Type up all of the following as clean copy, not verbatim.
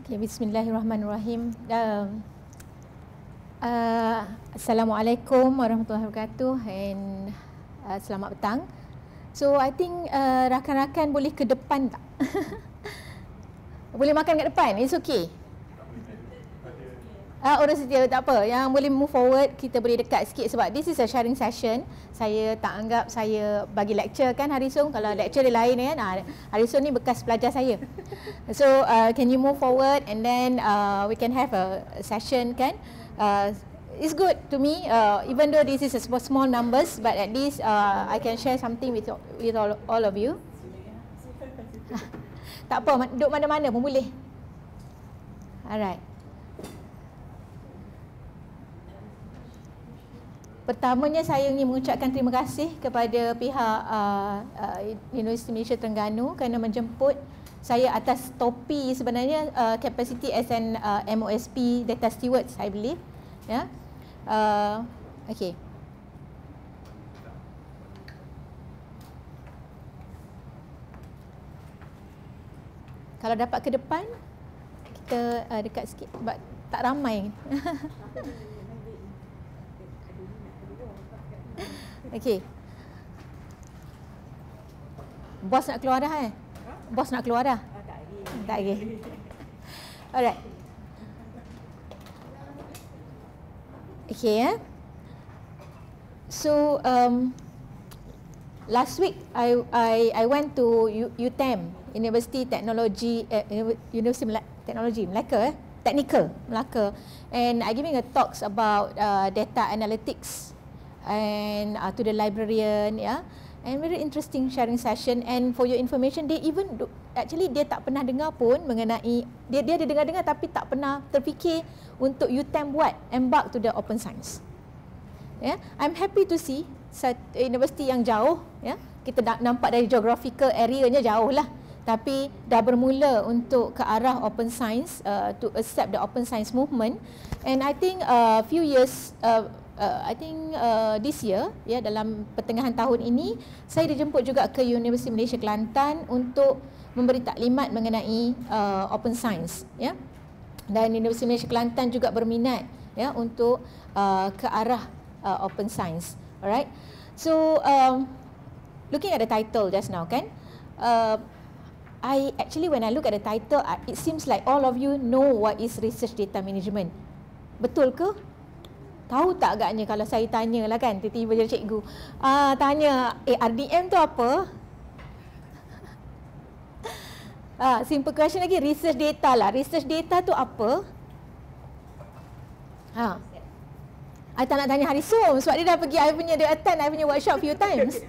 Okay, bismillahirrahmanirrahim. Assalamualaikum warahmatullahi wabarakatuh and selamat petang. So I think rakan-rakan boleh ke depan tak? Boleh makan kat depan, it's okay. Orang setia tak apa, yang boleh move forward kita boleh dekat sikit sebab this is a sharing session. Saya tak anggap saya bagi lecture kan Harisung, kalau lecture dia lain kan. Harisung ni bekas pelajar saya. So can you move forward and then we can have a session kan. It's good to me even though this is a small numbers, but at least I can share something with all of you. Tak apa, duduk mana-mana pun boleh. Alright. Pertamanya saya ingin mengucapkan terima kasih kepada pihak Universiti Malaysia Terengganu kerana menjemput saya atas topi sebenarnya capacity as an MOSP data steward, I believe. Ya. Okay. Kalau dapat ke depan, kita dekat sikit sebab tak ramai. Okey. Bos nak keluar dah Bos nak keluar dah? Tak lagi. Alright. Okay So last week I went to UTM, University Technology University Technology Melaka Technical Melaka, and I giving a talks about data analytics and to the librarian, and very interesting sharing session. And for your information, they even actually dia tak pernah dengar pun mengenai dia ada dengar-dengar tapi tak pernah terfikir untuk UTM buat embark to the open science. I'm happy to see universiti yang jauh, kita nampak dari geographical area-nya jauh lah, tapi dah bermula untuk ke arah open science, to accept the open science movement. And I think few years this year, dalam pertengahan tahun ini, saya dijemput juga ke Universiti Malaysia Kelantan untuk memberi taklimat mengenai open science, Dan Universiti Malaysia Kelantan juga berminat untuk ke arah open science. Alright. So looking at the title just now kan, I actually when I look at the title, it seems like all of you know what is research data management. Betul ke? Tahu tak agaknya kalau saya tanya lah kan, tiba-tiba je cikgu tanya, RDM tu apa? Simple question lagi, research data lah. Research data tu apa? I tak nak tanya Harisum sebab dia dah pergi I punya, dia attend I punya workshop few times.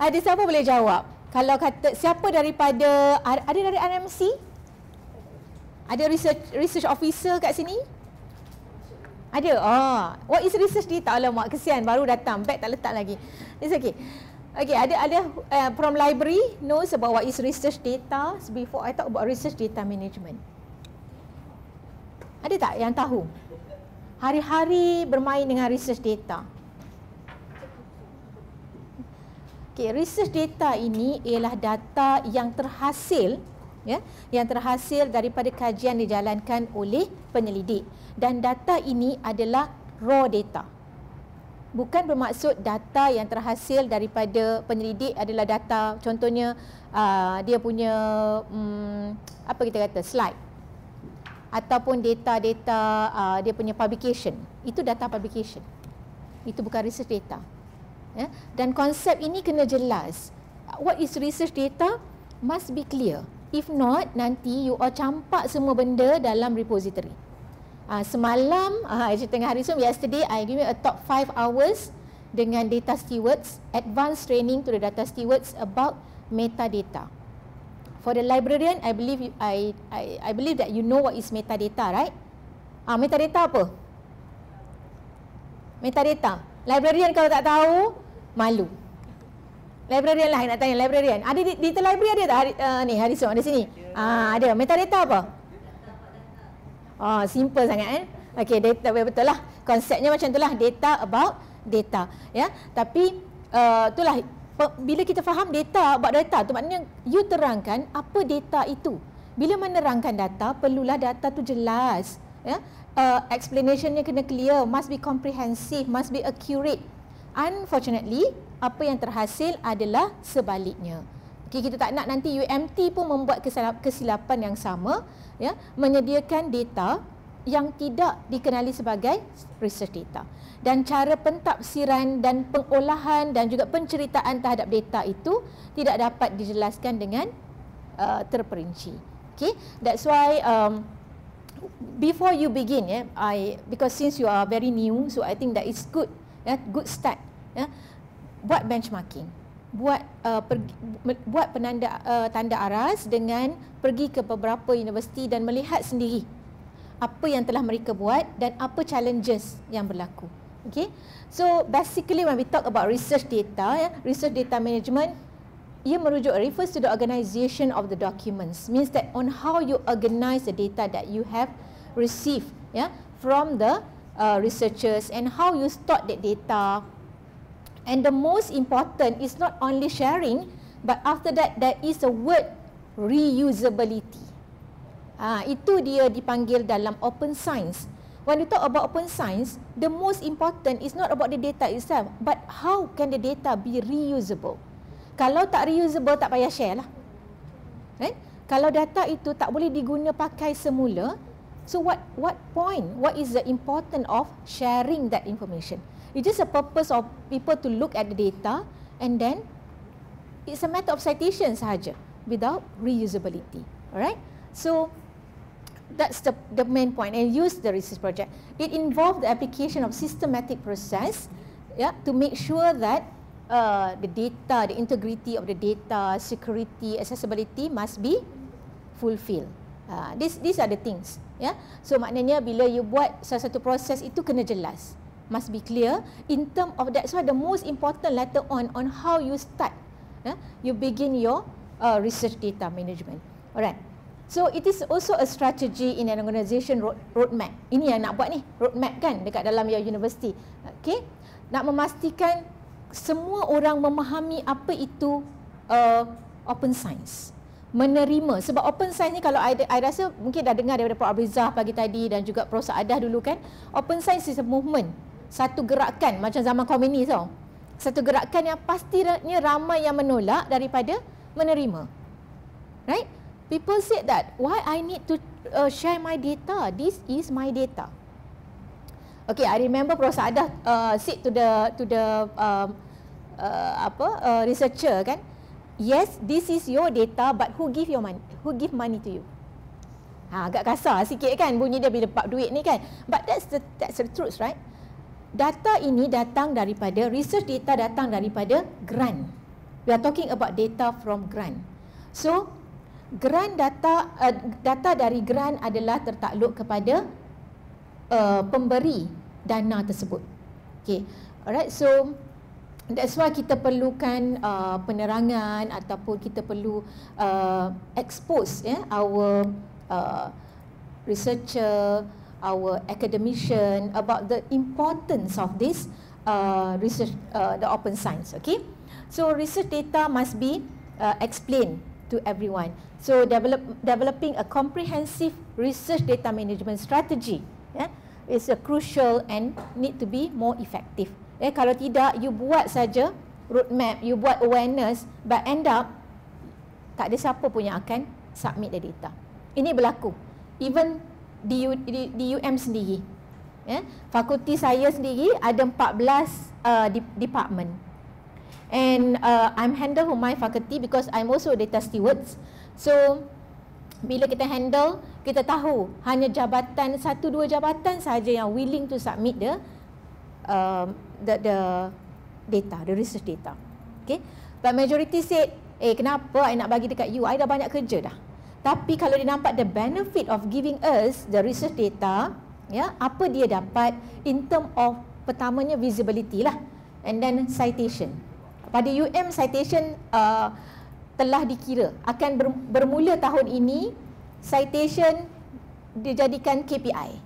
Ada siapa boleh jawab? Kalau kata siapa daripada, ada dari RMC? Ada research officer kat sini? Ada? What is research data? Alamak, kesian, baru datang, bag tak letak lagi. It's okay. Okay, ada from library knows about what is research data before I talk about research data management. Ada tak yang tahu? Hari-hari bermain dengan research data. Okay, research data ini ialah data yang terhasil, yang terhasil daripada kajian dijalankan oleh penyelidik. Dan data ini adalah raw data. Bukan bermaksud data yang terhasil daripada penyelidik adalah data, contohnya dia punya apa kita kata, slide, ataupun data-data dia punya publication. Itu data publication. Itu bukan research data. Dan konsep ini kena jelas. What is research data must be clear. If not, nanti you all campak semua benda dalam repository. Semalam, tengah hari yesterday, I give you a talk 5 hours dengan data stewards, advanced training to the data stewards about metadata. For the librarian, I believe that you know what is metadata, right? Metadata apa? Metadata. Librarian kalau tak tahu, malu. Librarian lah nak tanya, librarian. Ada data library ada tak? Ni Harisum ada sini. Ada. Metadata apa? Simple sangat Okey, data betul lah. Konsepnya macam itulah, data about data, Tapi itulah bila kita faham data about data tu, maknanya you terangkan apa data itu. Bila menerangkan data, perlulah data tu jelas. Ya? Explanationnya kena clear, must be comprehensive, must be accurate. Unfortunately, apa yang terhasil adalah sebaliknya. Okay, kita tak nak nanti UMT pun membuat kesilapan yang sama, ya, menyediakan data yang tidak dikenali sebagai research data. Dan cara pentafsiran dan pengolahan dan juga penceritaan terhadap data itu tidak dapat dijelaskan dengan terperinci. Okay, that's why before you begin, because since you are very new, so I think that is good, good start. Buat benchmarking. Buat tanda aras dengan pergi ke beberapa universiti dan melihat sendiri apa yang telah mereka buat dan apa challenges yang berlaku. Okay, so basically when we talk about research data, research data management, ia refers to the organisation of the documents, means that on how you organize the data that you have received, from the researchers, and how you store that data. And the most important is not only sharing, but after that there is a word reusability. Itu dia dipanggil dalam open science. When you talk about open science, the most important is not about the data itself, but how can the data be reusable. Kalau tak reusable, tak payah share lah. Kalau data itu tak boleh diguna pakai semula, so what point? What is the importance of sharing that information? It's just a purpose of people to look at the data, and then it's a matter of citation sahaja without reusability. Alright, so that's the main point. And use the research project. It involved the application of systematic process, to make sure that the data, the integrity of the data, security, accessibility must be fulfilled. These are the things. So maknanya bila you buat salah satu proses itu kena jelas. Must be clear in term of that. So the most important later on how you start, you begin your research data management. Alright. So it is also a strategy in an organisation roadmap. Ini yang nak buat ni, roadmap kan dekat dalam your university. Okay, nak memastikan semua orang memahami apa itu open science, menerima. Sebab open science ni kalau I rasa mungkin dah dengar daripada Prof. Abrizah pagi tadi dan juga Prof. Saadah dulu kan, open science is a movement, satu gerakan macam zaman komunis tau. Satu gerakan yang pastinya ramai yang menolak daripada menerima. Right? People said that, why I need to share my data? This is my data. Okay, I remember Prof. Saadah said to the researcher kan, yes, this is your data, but who give money to you? Agak kasar sikit kan bunyi dia bila bab duit ni kan. But that's the truth, right? Data ini datang daripada, research data datang daripada grant. We are talking about data from grant. So, grant data dari grant adalah tertakluk kepada pemberi dana tersebut. Okay, alright. So, that's why kita perlukan penerangan ataupun kita perlu expose our researcher, our academician about the importance of this research, the open science. Okay, so research data must be explained to everyone. So developing a comprehensive research data management strategy is a crucial and need to be more effective. Kalau tidak, you buat saja roadmap, you buat awareness, but end up tak ada siapa pun yang akan submit the data. Ini berlaku even di UM sendiri. Fakulti saya sendiri ada 14 department, and I'm handle for my faculty because I'm also data stewards. So bila kita handle, kita tahu hanya jabatan 1-2 jabatan saja yang willing to submit the data, the research data. Okay, but majority said, kenapa I nak bagi dekat you? I dah banyak kerja dah. Tapi kalau dia nampak the benefit of giving us the research data, apa dia dapat in term of pertamanya visibility lah, and then citation. Pada UM citation telah dikira akan bermula tahun ini, citation dijadikan KPI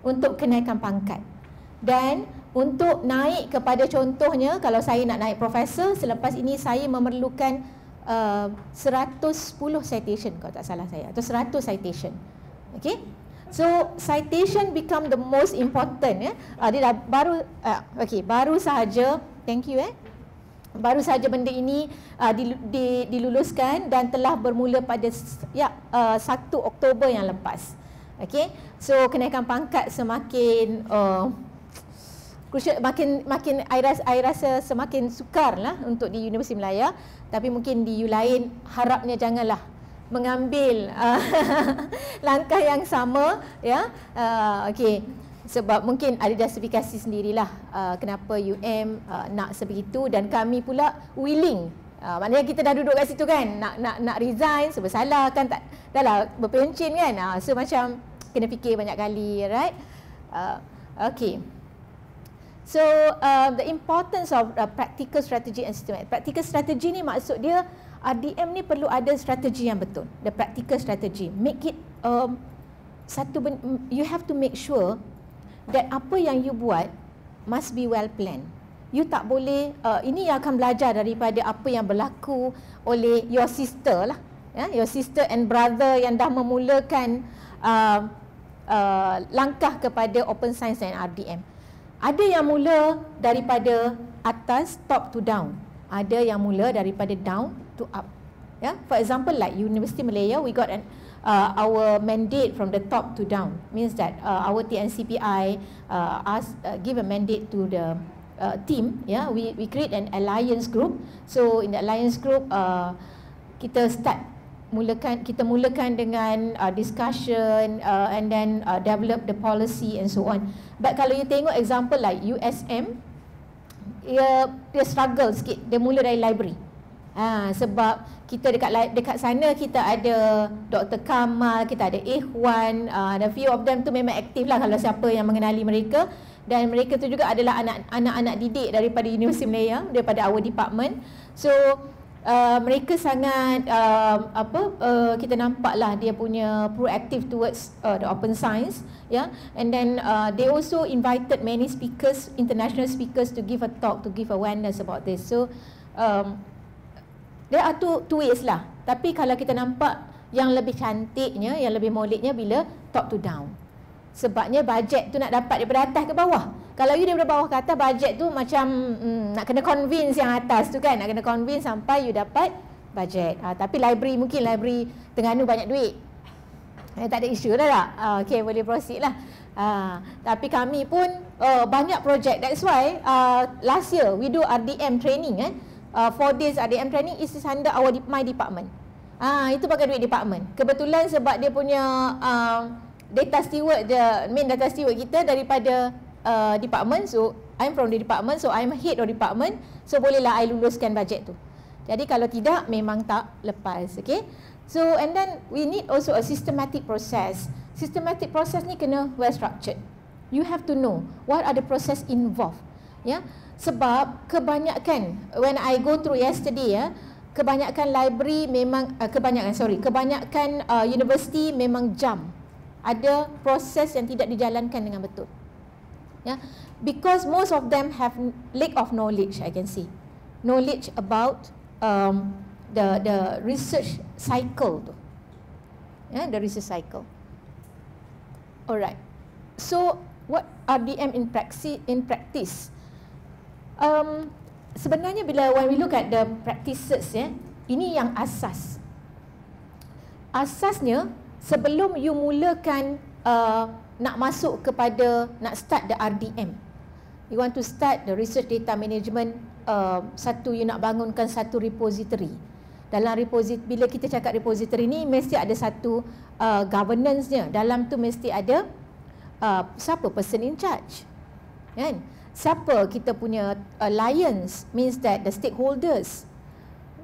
untuk kenaikan pangkat. Dan untuk naik kepada contohnya, kalau saya nak naik profesor, selepas ini saya memerlukan 110 citation kalau tak salah saya, atau 100 citation. Okay, so citation become the most important, ya. Dia dah baru sahaja, thank you, baru sahaja benda ini diluluskan dan telah bermula pada 1 Oktober yang lepas. Okay, so kenaikan pangkat semakin makin I rasa semakin sukar lah untuk di Universiti Malaya, tapi mungkin di U lain harapnya janganlah mengambil langkah yang sama, ya. Okey, sebab mungkin ada justifikasi sendirilah kenapa UM nak sebegitu, dan kami pula willing. Maknanya kita dah duduk kat situ kan, nak resign sebab salah kan, tak dahlah berpencin kan. So macam kena fikir banyak kali, right? Okay. So the importance of practical strategy and systematic. Practical strategy ni maksud dia RDM ni perlu ada strategi yang betul. The practical strategy. Make it you have to make sure that apa yang you buat must be well planned. You tak boleh ini yang akan belajar daripada apa yang berlaku oleh your sister lah, ya, your sister and brother yang dah memulakan langkah kepada open science dan RDM. Ada yang mula daripada atas, top to down. Ada yang mula daripada down to up. Ya, for example, like Universiti Malaya, we got our mandate from the top to down. Means that our TNCPI give a mandate to the team. Yeah, we create an alliance group. So in the alliance group, kita mulakan dengan discussion and then develop the policy and so on. But kalau you tengok example like USM, dia struggle sikit. Dia mula dari library. Sebab kita dekat sana kita ada Dr. Kamal, kita ada Ikhwan, a few of them tu memang aktif lah kalau siapa yang mengenali mereka. Dan mereka tu juga adalah anak-anak didik daripada Universiti Malaya, daripada our department. So mereka sangat kita nampaklah dia punya proactive towards the open science, yeah. And then they also invited many speakers, international speakers, to give a talk, to give awareness about this. So there are two ways lah. Tapi kalau kita nampak yang lebih cantiknya, yang lebih moleknya bila top to down. Sebabnya bajet tu nak dapat daripada atas ke bawah. Kalau you daripada bawah ke atas, bajet tu macam nak kena convince yang atas tu kan. Nak kena convince sampai you dapat bajet. Tapi library, mungkin library Terengganu banyak duit. Tak ada isu dah tak? Okay, boleh proceed lah. Tapi kami pun banyak projek. That's why last year we do RDM training. 4 days RDM training is under my department. Itu pakai duit department. Kebetulan sebab dia punya data steward, main data steward kita daripada department, so I'm from the department, so I'm head of department, so bolehlah I luluskan bajet tu. Jadi kalau tidak memang tak lepas. Okay, so and then we need also a systematic process. Systematic process ni kena well structured. You have to know what are the process involved, ya. Sebab kebanyakan when I go through yesterday, kebanyakan library memang kebanyakan university memang jam. Ada proses yang tidak dijalankan dengan betul. Ya, because most of them have lack of knowledge, I can see. Knowledge about the research cycle tu. Ya, the research cycle. Alright. So what RDM in practice? Sebenarnya bila when we look at the practices, ini yang asas. Asasnya sebelum you mulakan nak masuk kepada nak start the RDM, you want to start the research data management, you nak bangunkan satu repository. Dalam repository, bila kita cakap repository ni mesti ada satu governance-nya. Dalam tu mesti ada siapa person in charge, kan? Siapa kita punya alliance, means that the stakeholders,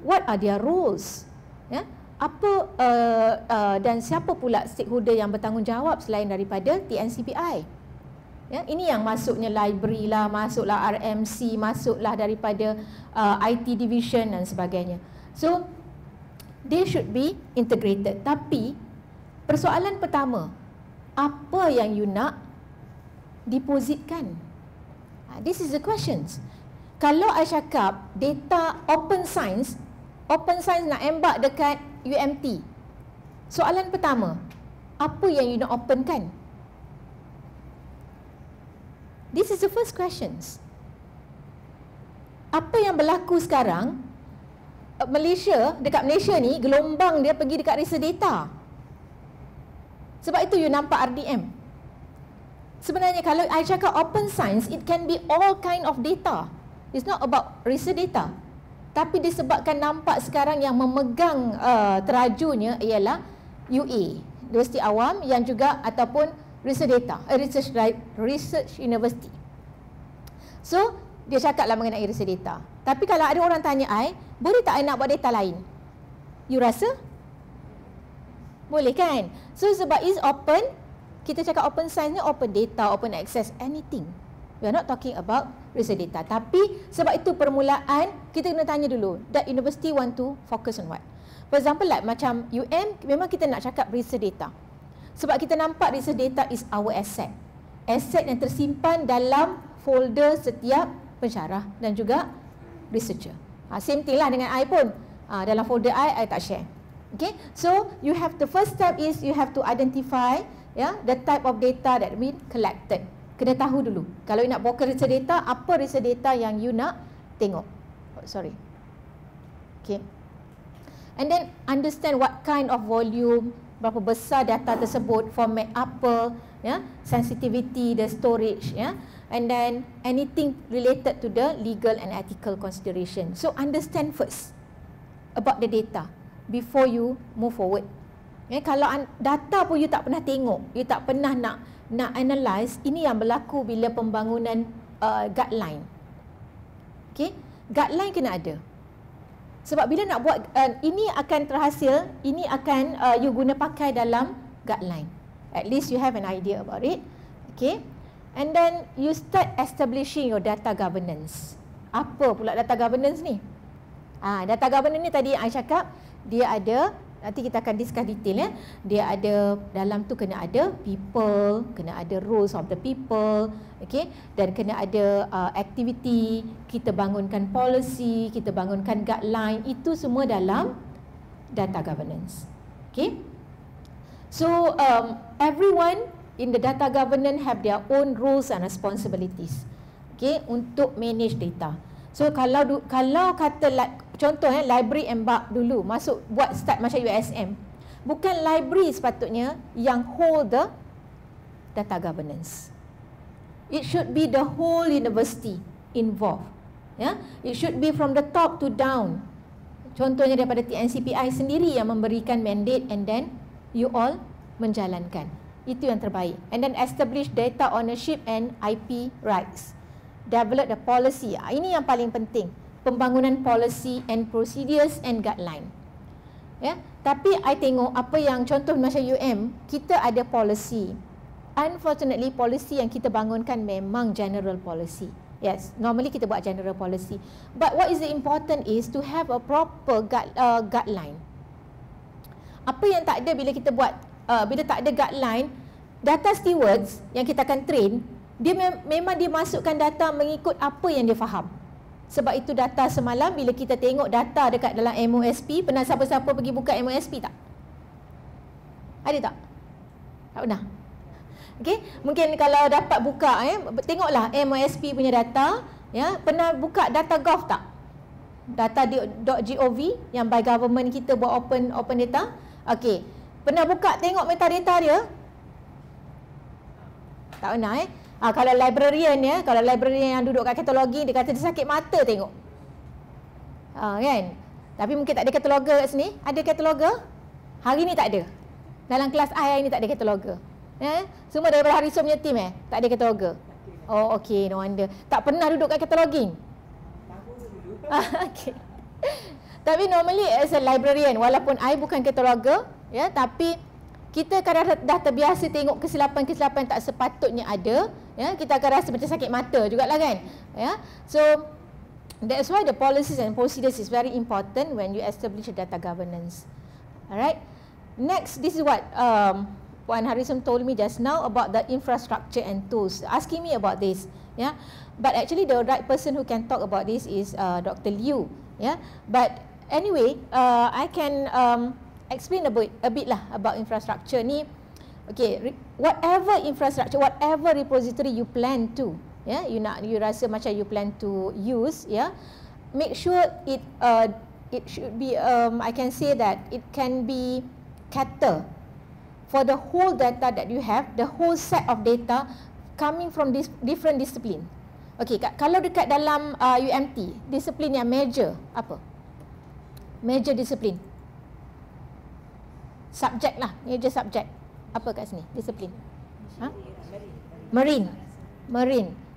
what are their roles, ya? Apa dan siapa pula stakeholder yang bertanggungjawab selain daripada TNCPI. Ya, ini yang masuknya library lah, masuklah RMC, masuklah daripada IT division dan sebagainya. So they should be integrated. Tapi persoalan pertama, apa yang you nak depositkan? This is the questions. Kalau I cakap data open science Open Science nak embark dekat UMT. Soalan pertama, apa yang you nak openkan? This is the first questions. Apa yang berlaku sekarang, Malaysia, dekat Malaysia ni, gelombang dia pergi dekat research data. Sebab itu you nampak RDM. Sebenarnya kalau I cakap open science, it can be all kind of data. It's not about research data. Tapi disebabkan nampak sekarang yang memegang terajunya ialah UA, Universiti Awam, yang juga ataupun research data, research university. So, dia cakaplah mengenai research data. Tapi kalau ada orang tanya I, boleh tak I nak buat data lain? You rasa? Boleh kan? So, sebab is open, kita cakap open science ni open data, open access, anything. We are not talking about research data. Tapi sebab itu permulaan, kita kena tanya dulu, that university want to focus on what? For example, like macam memang kita nak cakap research data. Sebab kita nampak research data is our asset. Asset yang tersimpan dalam folder setiap pensyarah dan juga researcher. Same thing lah dengan I pun. Dalam folder I tak share. Okay, so you have, the first step is you have to identify the type of data that been collected. Kena tahu dulu. Kalau you nak bawa research data, apa research data yang you nak tengok. Okay. And then understand what kind of volume, berapa besar data tersebut, format apa, sensitivity, the storage, and then anything related to the legal and ethical consideration. So understand first about the data before you move forward. Kalau data pun you tak pernah tengok, you tak pernah nak analyse, ini yang berlaku bila pembangunan guideline. Okay, guideline kena ada. Sebab bila nak buat ini akan terhasil, ini akan you guna pakai dalam guideline. At least you have an idea about it. Okay, and then you start establishing your data governance. Apa pula data governance ni? Data governance ni tadi I cakap, dia ada, nanti kita akan discuss detail dia ada, dalam tu kena ada people, kena ada roles of the people, okay, dan kena ada activity, kita bangunkan policy, kita bangunkan guideline, itu semua dalam data governance. Okay, so everyone in the data governance have their own roles and responsibilities, okay, untuk manage data. So kalau kata contoh library embark dulu masuk buat start macam USM, bukan library sepatutnya yang hold the data governance. It should be the whole university involved. It should be from the top to down. Contohnya daripada TNCPI sendiri yang memberikan mandate and then you all menjalankan. Itu yang terbaik. And then establish data ownership and IP rights. Develop the policy. Ini yang paling penting. Pembangunan policy and procedures and guideline. Tapi I tengok apa yang contoh macam UM, kita ada policy. Unfortunately, policy yang kita bangunkan memang general policy. Yes, normally kita buat general policy. But what is important is to have a proper guideline. Apa yang tak ada bila kita buat, bila tak ada guideline, data stewards yang kita akan train, dia memang dia masukkan data mengikut apa yang dia faham. Sebab itu data semalam bila kita tengok data dekat dalam MOSP, pernah siapa-siapa pergi buka MOSP tak? Ada tak? Tak pernah. Okey, mungkin kalau dapat buka tengoklah MOSP punya data, pernah buka data gov tak? Data.gov yang by government kita buat open data. Okey. Pernah buka tengok metadata dia? Tak pernah kalau librarian kalau librarian yang duduk kat katalogi, dia kata dia sakit mata tengok. Kan? Tapi mungkin tak ada kataloger kat sini. Ada kataloger? Hari ni tak ada. Dalam kelas I hari ni tak ada kataloger. Semua daripada Harisul punya team tak ada kataloger. Oh okey, no wonder. Tak pernah duduk kat katalogi. Okey. Tapi normally as a librarian, walaupun I bukan kataloger, tapi kita kadang dah terbiasa tengok kesilapan-kesilapan tak sepatutnya ada, kita akan rasa macam sakit mata jugalah kan. So that's why the policies and procedures is very important when you establish a data governance. Alright. Next, this is what Puan Harisul told me just now about the infrastructure and tools, asking me about this. But actually the right person who can talk about this is Dr. Liu. But anyway, I can explain a bit lah about infrastructure ni. Okay, whatever infrastructure, whatever repository you plan to, you rasa macam you plan to use, make sure it should be, I can say that it can be cater for the whole data that you have, the whole set of data coming from this different discipline. Okay, kalau dekat dalam UMT, disiplin yang major apa? Major disiplin. Subjek lah, major subjek. Apa kat sini? Disiplin. Marine.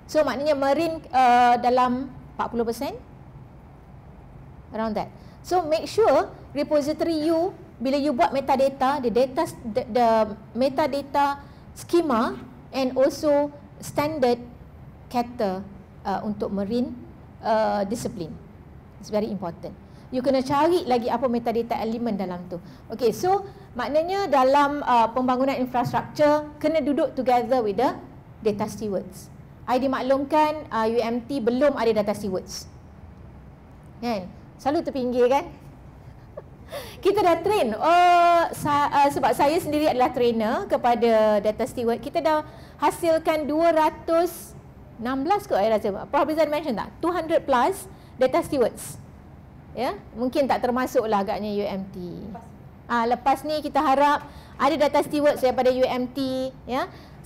So maknanya marine dalam 40%, around that. So make sure repository you, bila you buat metadata, the metadata schema and also standard cater untuk marine discipline. It's very important. You kena cari lagi apa metadata element dalam tu. Okay, so maknanya dalam pembangunan infrastruktur kena duduk together with the data stewards. I dimaklumkan UMT belum ada data stewards. Kan? Selalu terpinggir kan? Kita dah train. Sebab saya sendiri adalah trainer kepada data steward. Kita dah hasilkan 216 kot saya rasa. Prof Rizal mention tak? 200 plus data stewards. Mungkin tak termasuklah agaknya UMT. Lepas ni kita harap ada data stewards daripada UMT,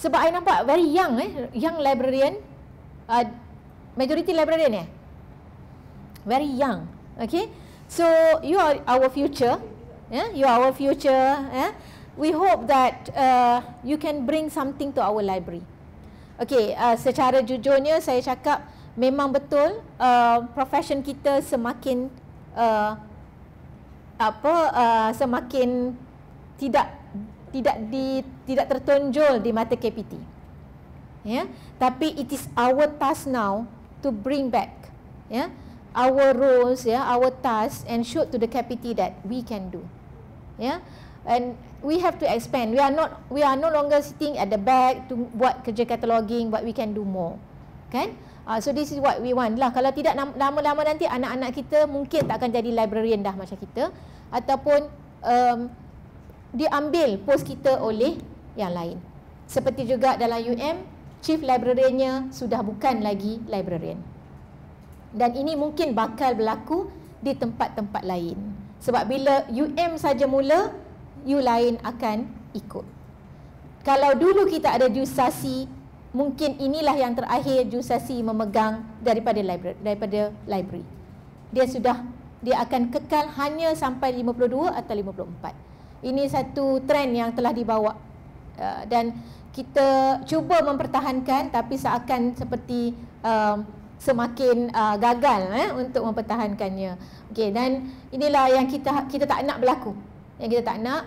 sebab I nampak very young, young librarian, majority librarian very young. Okay, so you are our future, you are our future. We hope that you can bring something to our library. Okay, secara jujurnya saya cakap memang betul profession kita semakin semakin tidak tertonjol di mata KPT. Tapi it is our task now to bring back our roles, our task, and show to the KPT that we can do. And we have to expand. We are no longer sitting at the back to buat kerja cataloging, but we can do more. Kan? So this is what we want lah. Kalau tidak, lama-lama nanti anak-anak kita mungkin tak akan jadi librarian dah macam kita, ataupun diambil pos kita oleh yang lain. Seperti juga dalam UM, chief librariannya sudah bukan lagi librarian. Dan ini mungkin bakal berlaku di tempat-tempat lain. Sebab bila UM saja mula, U lain akan ikut. Kalau dulu kita ada jusasi, mungkin inilah yang terakhir jusasi memegang daripada library. Dia akan kekal hanya sampai 52 atau 54. Ini satu trend yang telah dibawa dan kita cuba mempertahankan, tapi seakan seperti semakin gagal untuk mempertahankannya. Okey, dan inilah yang kita tak nak berlaku. Yang kita tak nak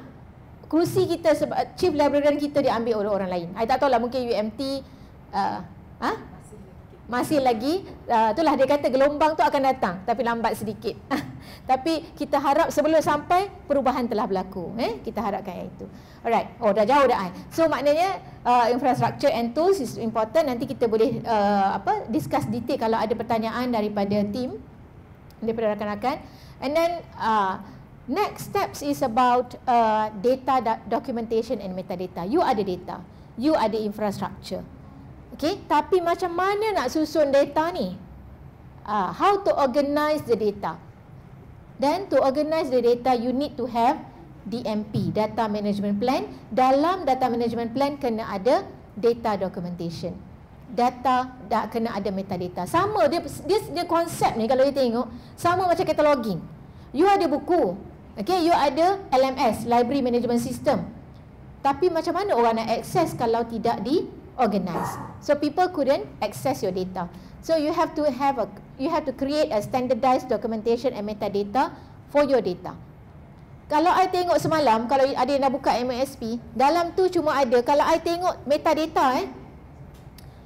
kerusi kita sebab chief librarian kita diambil oleh orang lain. I tak tahulah, mungkin UMT masih lagi itulah dia kata gelombang tu akan datang tapi lambat sedikit. Tapi kita harap sebelum sampai perubahan telah berlaku. Kita harapkan yang itu. Alright. Oh, dah jauh dah. So maknanya infrastructure and tools is important. Nanti kita boleh discuss detail kalau ada pertanyaan daripada tim, daripada rakan-rakan. And then next steps is about data documentation and metadata. You ada data, you ada infrastructure. Okay, tapi macam mana nak susun data ni? How to organize the data? Then to organize the data, you need to have DMP, Data Management Plan. Dalam Data Management Plan kena ada data documentation. Data kena ada metadata. Sama dia konsep ni kalau you tengok sama macam cataloging. You ada buku, okay, you ada LMS, Library Management System. Tapi macam mana orang nak access kalau tidak di-organize? So people couldn't access your data. So you have to create a standardized documentation and metadata for your data. Kalau I tengok semalam, kalau ada yang dah buka MASP, dalam tu cuma ada, kalau I tengok metadata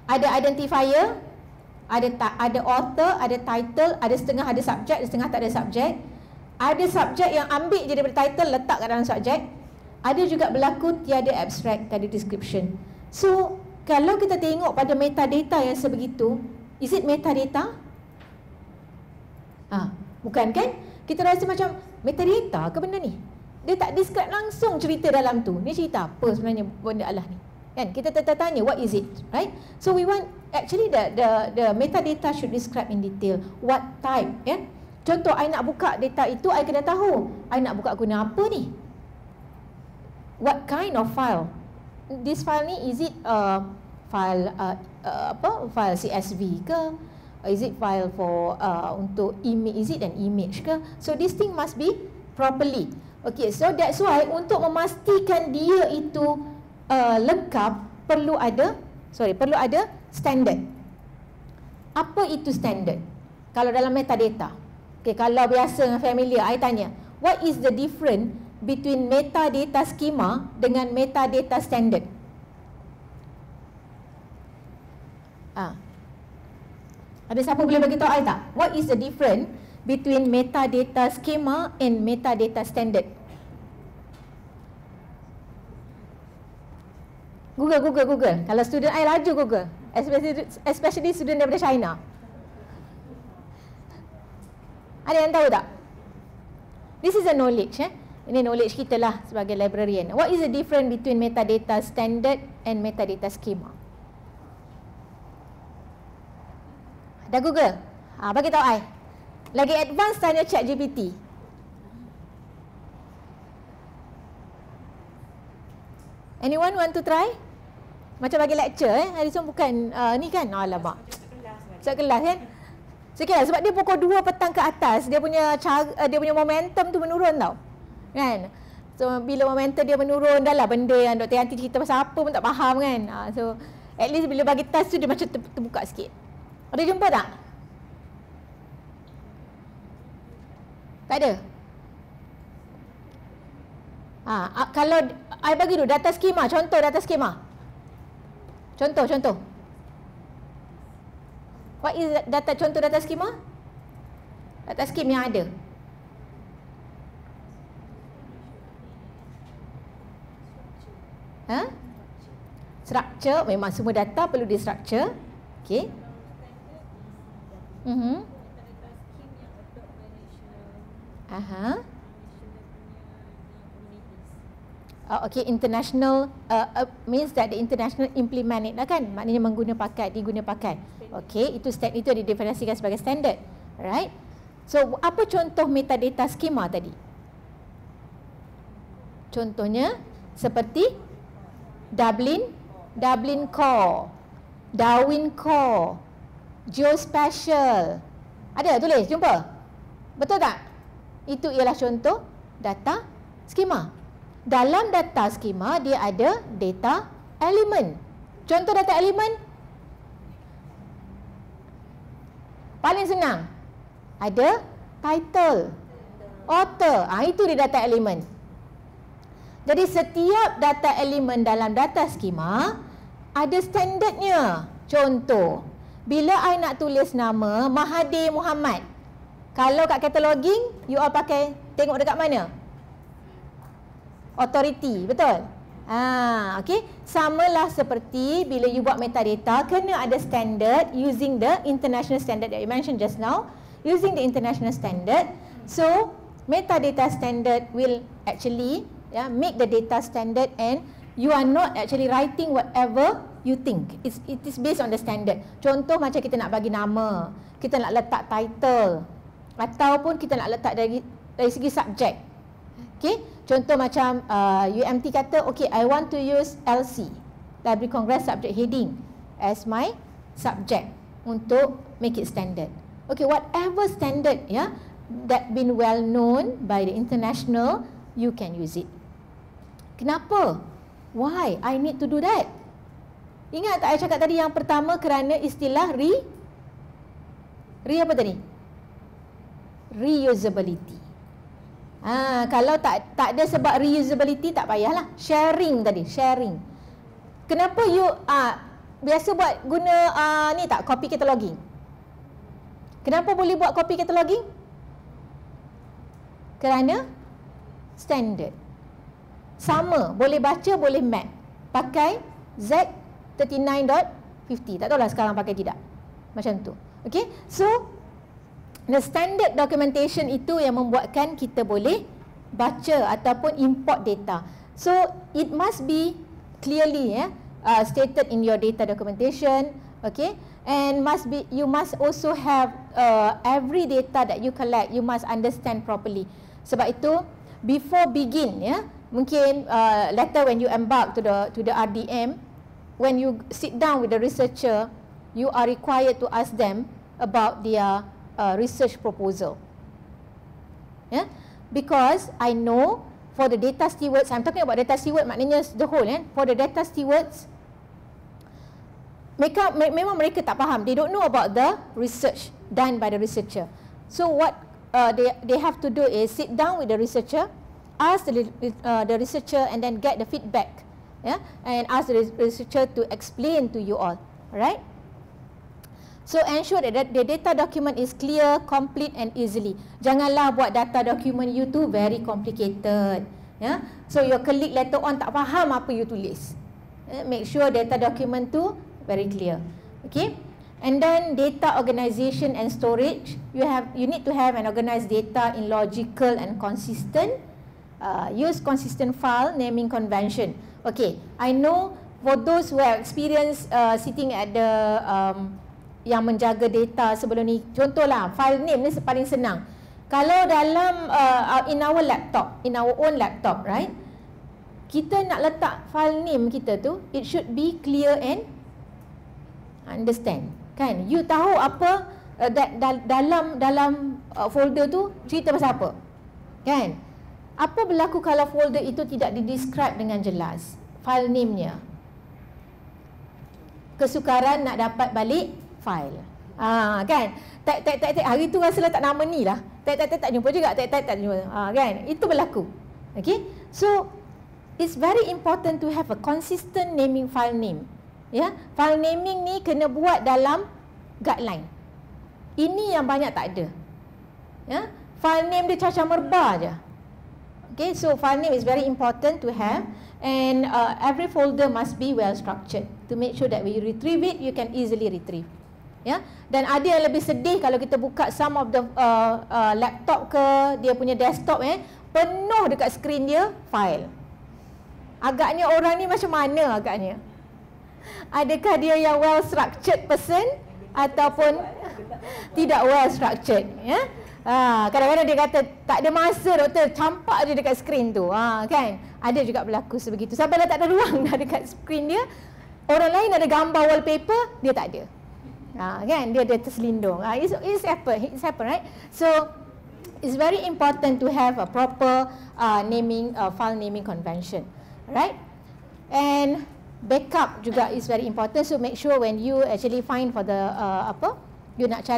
ada identifier, ada author, ada title, ada setengah ada subjek, ada setengah tak ada subjek. Ada subjek yang ambil je daripada title letak kat dalam subjek. Ada juga berlaku tiada abstract, tiada description. So kalau kita tengok pada metadata yang sebegitu, is it metadata? Bukan kan? Kita rasa macam metadata ke benda ni? Dia tak describe langsung cerita dalam tu. Ni cerita apa sebenarnya benda Allah ni? Kan? Kita tertanya, what is it? Right? So we want, actually the metadata should describe in detail what type. Ya? Contoh, I nak buka data itu, I kena tahu I nak buka guna apa ni? What kind of file? This file ni, is it file file CSV ke? Is it file for untuk image? Is it an image ke? So this thing must be properly. Okay, so that's why untuk memastikan dia itu lengkap, perlu ada standard. Apa itu standard? Kalau dalam metadata, okay, kalau biasa dengan familiar, I tanya, what is the difference between metadata schema dengan metadata standard? Ada siapa boleh bagi tahu I tak? What is the difference between metadata schema and metadata standard? Google. Kalau student I laju Google, especially student daripada China. Ada yang tahu tak? This is a knowledge. Ini knowledge kita lah sebagai librarian. What is the difference between metadata standard and metadata schema? Dah Google? Bagi tahu I. Lagi advance tanya ChatGPT. Anyone want to try? Macam bagi lecture Hari tu bukan ni kan. Alamak. Setiap kelas kan. Sikitlah sebab dia pukul 2 petang ke atas, dia punya momentum tu menurun tau. Kan? So bila momentum dia menurun, dah lah benda yang Dr. Yanti cerita pasal apa pun tak faham kan. So at least bila bagi task tu dia macam terbuka sikit. Ada jumpa tak? Tak ada? Kalau I bagi dulu data skema, contoh data skema. Contoh. What is contoh data skema? Data scheme yang ada. Structure, memang semua data perlu di structure. Okey. Okay, international means that the international implement it lah kan, maknanya diguna pakai. Okay, itu didefinisikan sebagai standard, right? So apa contoh metadata schema tadi? Contohnya seperti Dublin Core, Darwin Core, Geospatial. Ada tulis, jumpa? Betul tak? Itu ialah contoh data skema. Dalam data skema dia ada data element. Contoh data element paling senang. Ada title, author. Itu dia data element. Jadi setiap data element dalam data skema ada standardnya. Contoh, bila I nak tulis nama Mahathir Mohamad, kalau kat cataloging, you all pakai tengok dekat mana? Authority, betul? Okay. Samalah seperti bila you buat metadata, kena ada standard using the international standard that you mentioned just now. Using the international standard. So, metadata standard will actually make the data standard, and you are not actually writing whatever you think. It is based on the standard. Contoh macam kita nak bagi nama, kita nak letak title, ataupun kita nak letak dari segi subjek. Okay, contoh macam UMT kata, okay, I want to use LC, Library Congress Subject Heading, as my subject untuk make it standard. Okay, whatever standard that been well known by the international, you can use it. Kenapa? Why I need to do that? Ingat tak saya cakap tadi yang pertama, kerana istilah apa tadi? Reusability. Kalau tak ada sebab reusability, tak payahlah. Sharing tadi, sharing. Kenapa you biasa buat guna ni tak, copy cataloging? Kenapa boleh buat copy cataloging? Kerana standard. Sama, boleh baca, boleh map. Pakai Z39.50. Tak tahulah sekarang pakai tidak. Macam tu. Okay, so The standard documentation itu yang membuatkan kita boleh baca ataupun import data. So it must be clearly stated in your data documentation, okay, and you must also have every data that you collect, you must understand properly. Sebab itu before begin, mungkin later when you embark to the RDM, when you sit down with the researcher, you are required to ask them about their research proposal. Because I know for the data stewards, I'm talking about data steward maknanya the whole, for the data stewards, memang mereka tak faham, they don't know about the research done by the researcher. So what they have to do is sit down with the researcher, ask the researcher, and then get the feedback, and ask the researcher to explain to you all. Alright? So ensure that the data document is clear, complete and easily. Janganlah buat data document you tu very complicated. So your colleague later on tak faham apa you tulis. Make sure data document tu very clear. Okay? And then data organization and storage. You need to have an organized data in logical and consistent. Use consistent file naming convention. Okay, I know for those who have experience sitting at the yang menjaga data sebelum ni, contohlah file name ni paling senang. Kalau dalam in our own laptop, right, kita nak letak file name kita tu, it should be clear and understand, kan? You tahu apa dalam folder tu cerita pasal apa, kan? Apa berlaku kalau folder itu tidak di-describe dengan jelas file name-nya? Kesukaran nak dapat balik file. Kan? Hari tu rasalah tak nama ni lah. Tak jumpa juga. Tak jumpa. Kan? Itu berlaku. Okay? So it's very important to have a consistent naming file name. File naming ni kena buat dalam guideline. Ini yang banyak tak ada. File name dia cacah merba je. Okay, so file name is very important to have, and every folder must be well structured to make sure that when you retrieve it, you can easily retrieve. Dan ada yang lebih sedih kalau kita buka some of the laptop ke dia punya desktop, penuh dekat skrin dia file. Agaknya orang ni macam mana agaknya? Adakah dia yang well structured person ataupun tidak well structured? Kadang-kadang dia kata tak ada masa doktor, campak je dekat skrin tu, kan? Ada juga berlaku sebegitu. Sampai dah tak ada ruang dah dekat skrin dia. Orang lain ada gambar wallpaper, dia tak ada. Kan? Dia terselindung. It's happen, right? So it's very important to have a proper file naming convention, right? And backup juga is very important. So make sure when you actually find for the you nak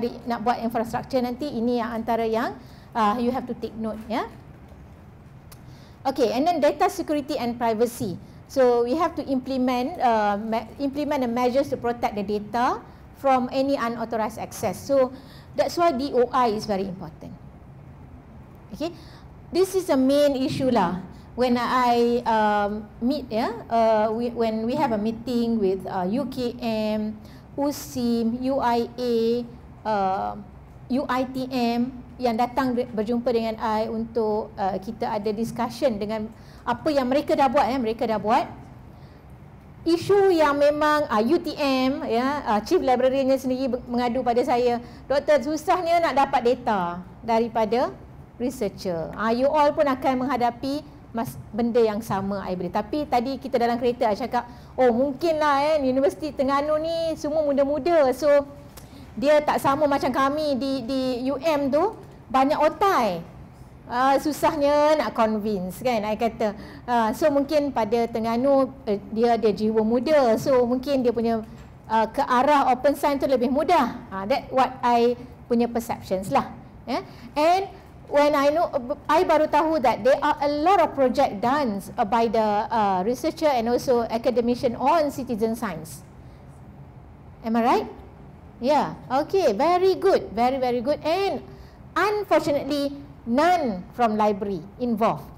buat infrastructure nanti, ini yang antara yang you have to take note, Okay, and then data security and privacy. So we have to implement the measures to protect the data from any unauthorized access. So that's why DOI is very important. Okay, this is a main issue lah. When I meet, when we have a meeting with UKM, USIM, UIA, UITM yang datang berjumpa dengan I untuk kita ada discussion dengan apa yang mereka dah buat, mereka dah buat. Isu yang memang UTM, Chief Librariannya sendiri mengadu pada saya, Doktor, susahnya nak dapat data daripada researcher. You all pun akan menghadapi benda yang sama, I believe. Tapi tadi kita dalam kereta I cakap, oh mungkinlah Universiti Terengganu ni semua muda-muda, so dia tak sama macam kami di UM tu, banyak otai. Susahnya nak convince, kan, I kata. So mungkin pada Terengganu dia ada jiwa muda, so mungkin dia punya ke arah open science tu lebih mudah. That what I punya perceptions lah. And when I baru tahu that there are a lot of project done by the researcher and also academician on citizen science. Am I right? Yeah. Okay. Very good. Very, very good. And unfortunately, none from library involved.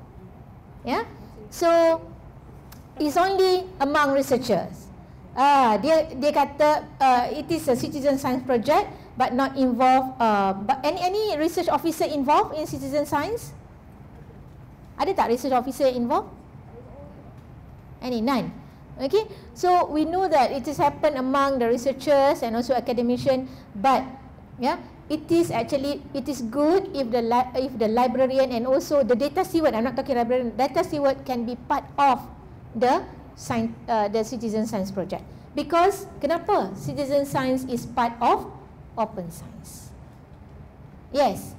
So it's only among researchers. Dia kata it is a citizen science project but not involve but any research officer involved in citizen science? Ada tak research officer involved? None. Okay, so we know that it has happened among the researchers and also academicians, but it is good if the librarian and also the data steward, I'm not talking librarian, data steward can be part of the citizen science project. Because kenapa citizen science is part of open science? Yes.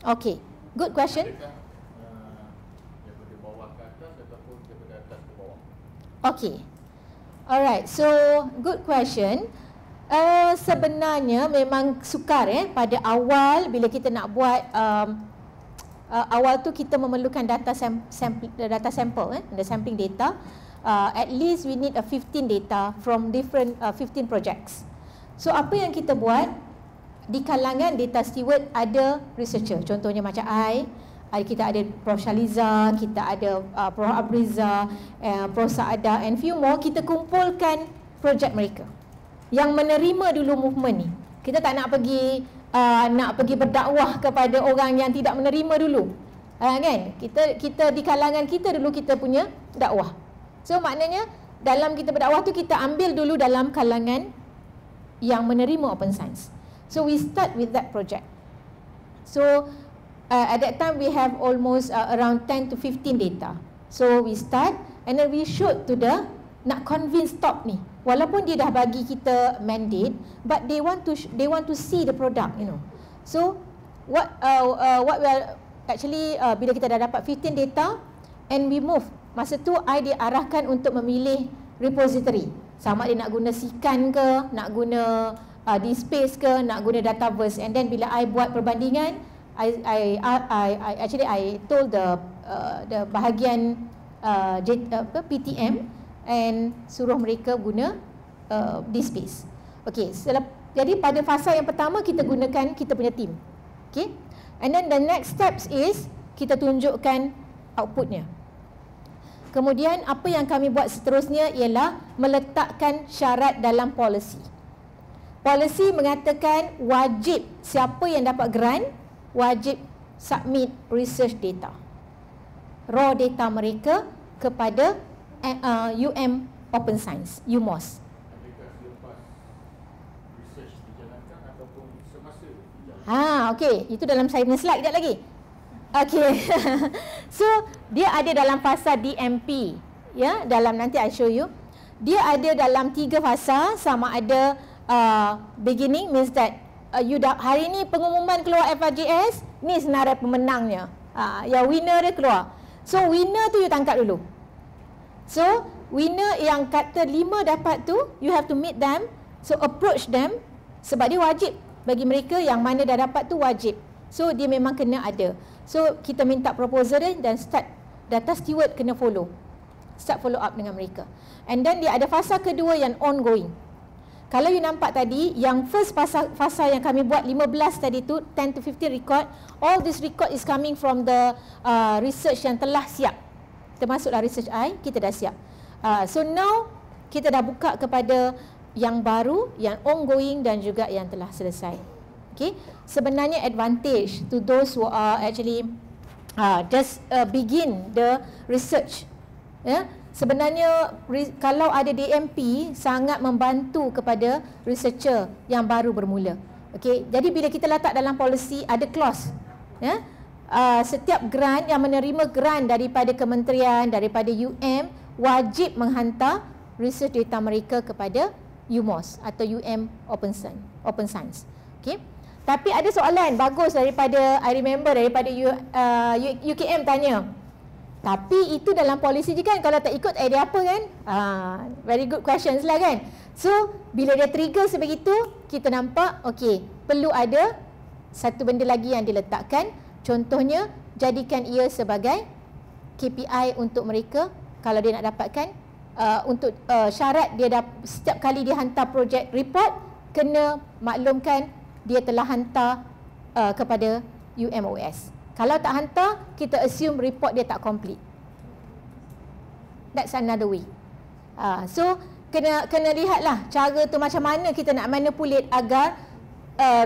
Okay, good question. Daripada bawah ke atas ataupun daripada atas ke bawah? Okay, alright. So good question. Sebenarnya memang sukar pada awal bila kita nak buat awal tu kita memerlukan data sampel, the sampling data. At least we need a 15 data from different 15 projects. So apa yang kita buat? Di kalangan data steward ada researcher, contohnya macam kita ada Prof. Shaliza, kita ada Prof. Abriza, Prof. Saada and few more. Kita kumpulkan projek mereka yang menerima dulu movement ni. Kita tak nak pergi berdakwah kepada orang yang tidak menerima dulu, kan? Kita di kalangan kita dulu kita punya dakwah. So maknanya dalam kita berdakwah tu kita ambil dulu dalam kalangan yang menerima open science. So we start with that project. So at that time we have almost around 10 to 15 data. So we start and then we shoot to nak convince top ni. Walaupun dia dah bagi kita mandate, but they want to see the product, So what we are actually bila kita dah dapat 15 data and we move. Masa tu I diarahkan untuk memilih repository. Sama dia nak guna Sikan ke, nak guna DSpace ke, nak guna Dataverse. And then bila I buat perbandingan, I told the bahagian PTM and suruh mereka guna DSpace. Okay, jadi pada fasa yang pertama kita gunakan kita punya team. Okay, and then the next steps is kita tunjukkan outputnya. Kemudian apa yang kami buat seterusnya ialah meletakkan syarat dalam policy. Polisi mengatakan wajib siapa yang dapat grant wajib submit research data, raw data mereka kepada UM Open Science, UMOS. Adakah selepas research dijalankan ataupun semasa dijalankan? Okey, itu dalam saya punya slide sekejap lagi. Okey. So dia ada dalam fasa DMP, dalam nanti I show you. Dia ada dalam 3 fasa, sama ada beginning means that hari ni pengumuman keluar FRJS, ni senarai pemenangnya. Yang winner dia keluar. So winner tu you tangkap dulu. So winner yang kata 5 dapat tu, you have to meet them. So approach them sebab dia wajib bagi mereka yang mana dah dapat tu wajib. So dia memang kena ada. So kita minta proposal dia dan start data steward kena follow. Start follow up dengan mereka. And then dia ada fasa kedua yang ongoing. Kalau you nampak tadi, yang first fasa yang kami buat 15 tadi tu, 10 to 15 record, all this record is coming from the research yang telah siap. Termasuklah research I, kita dah siap. So now, kita dah buka kepada yang baru, yang ongoing dan juga yang telah selesai. Okay? Sebenarnya advantage to those who are actually just begin the research. Sebenarnya kalau ada DMP sangat membantu kepada researcher yang baru bermula. Okey, jadi bila kita letak dalam policy ada clause, setiap grant yang menerima grant daripada kementerian, daripada UM wajib menghantar research data mereka kepada UMOS atau UM Open Science. Okey. Tapi ada soalan bagus daripada I remember daripada UKM tanya. Tapi itu dalam polisi je kan, kalau tak ikut dia apa kan? Very good questions lah kan. So, bila dia trigger sebegitu, kita nampak, okey, perlu ada satu benda lagi yang diletakkan. Contohnya, jadikan ia sebagai KPI untuk mereka. Kalau dia nak dapatkan, untuk syarat dia setiap kali dia hantar projek report, kena maklumkan dia telah hantar kepada UMOS. Kalau tak hantar, kita assume report dia tak complete. That's another way. So kena lihatlah cara tu macam mana kita nak manipulate agar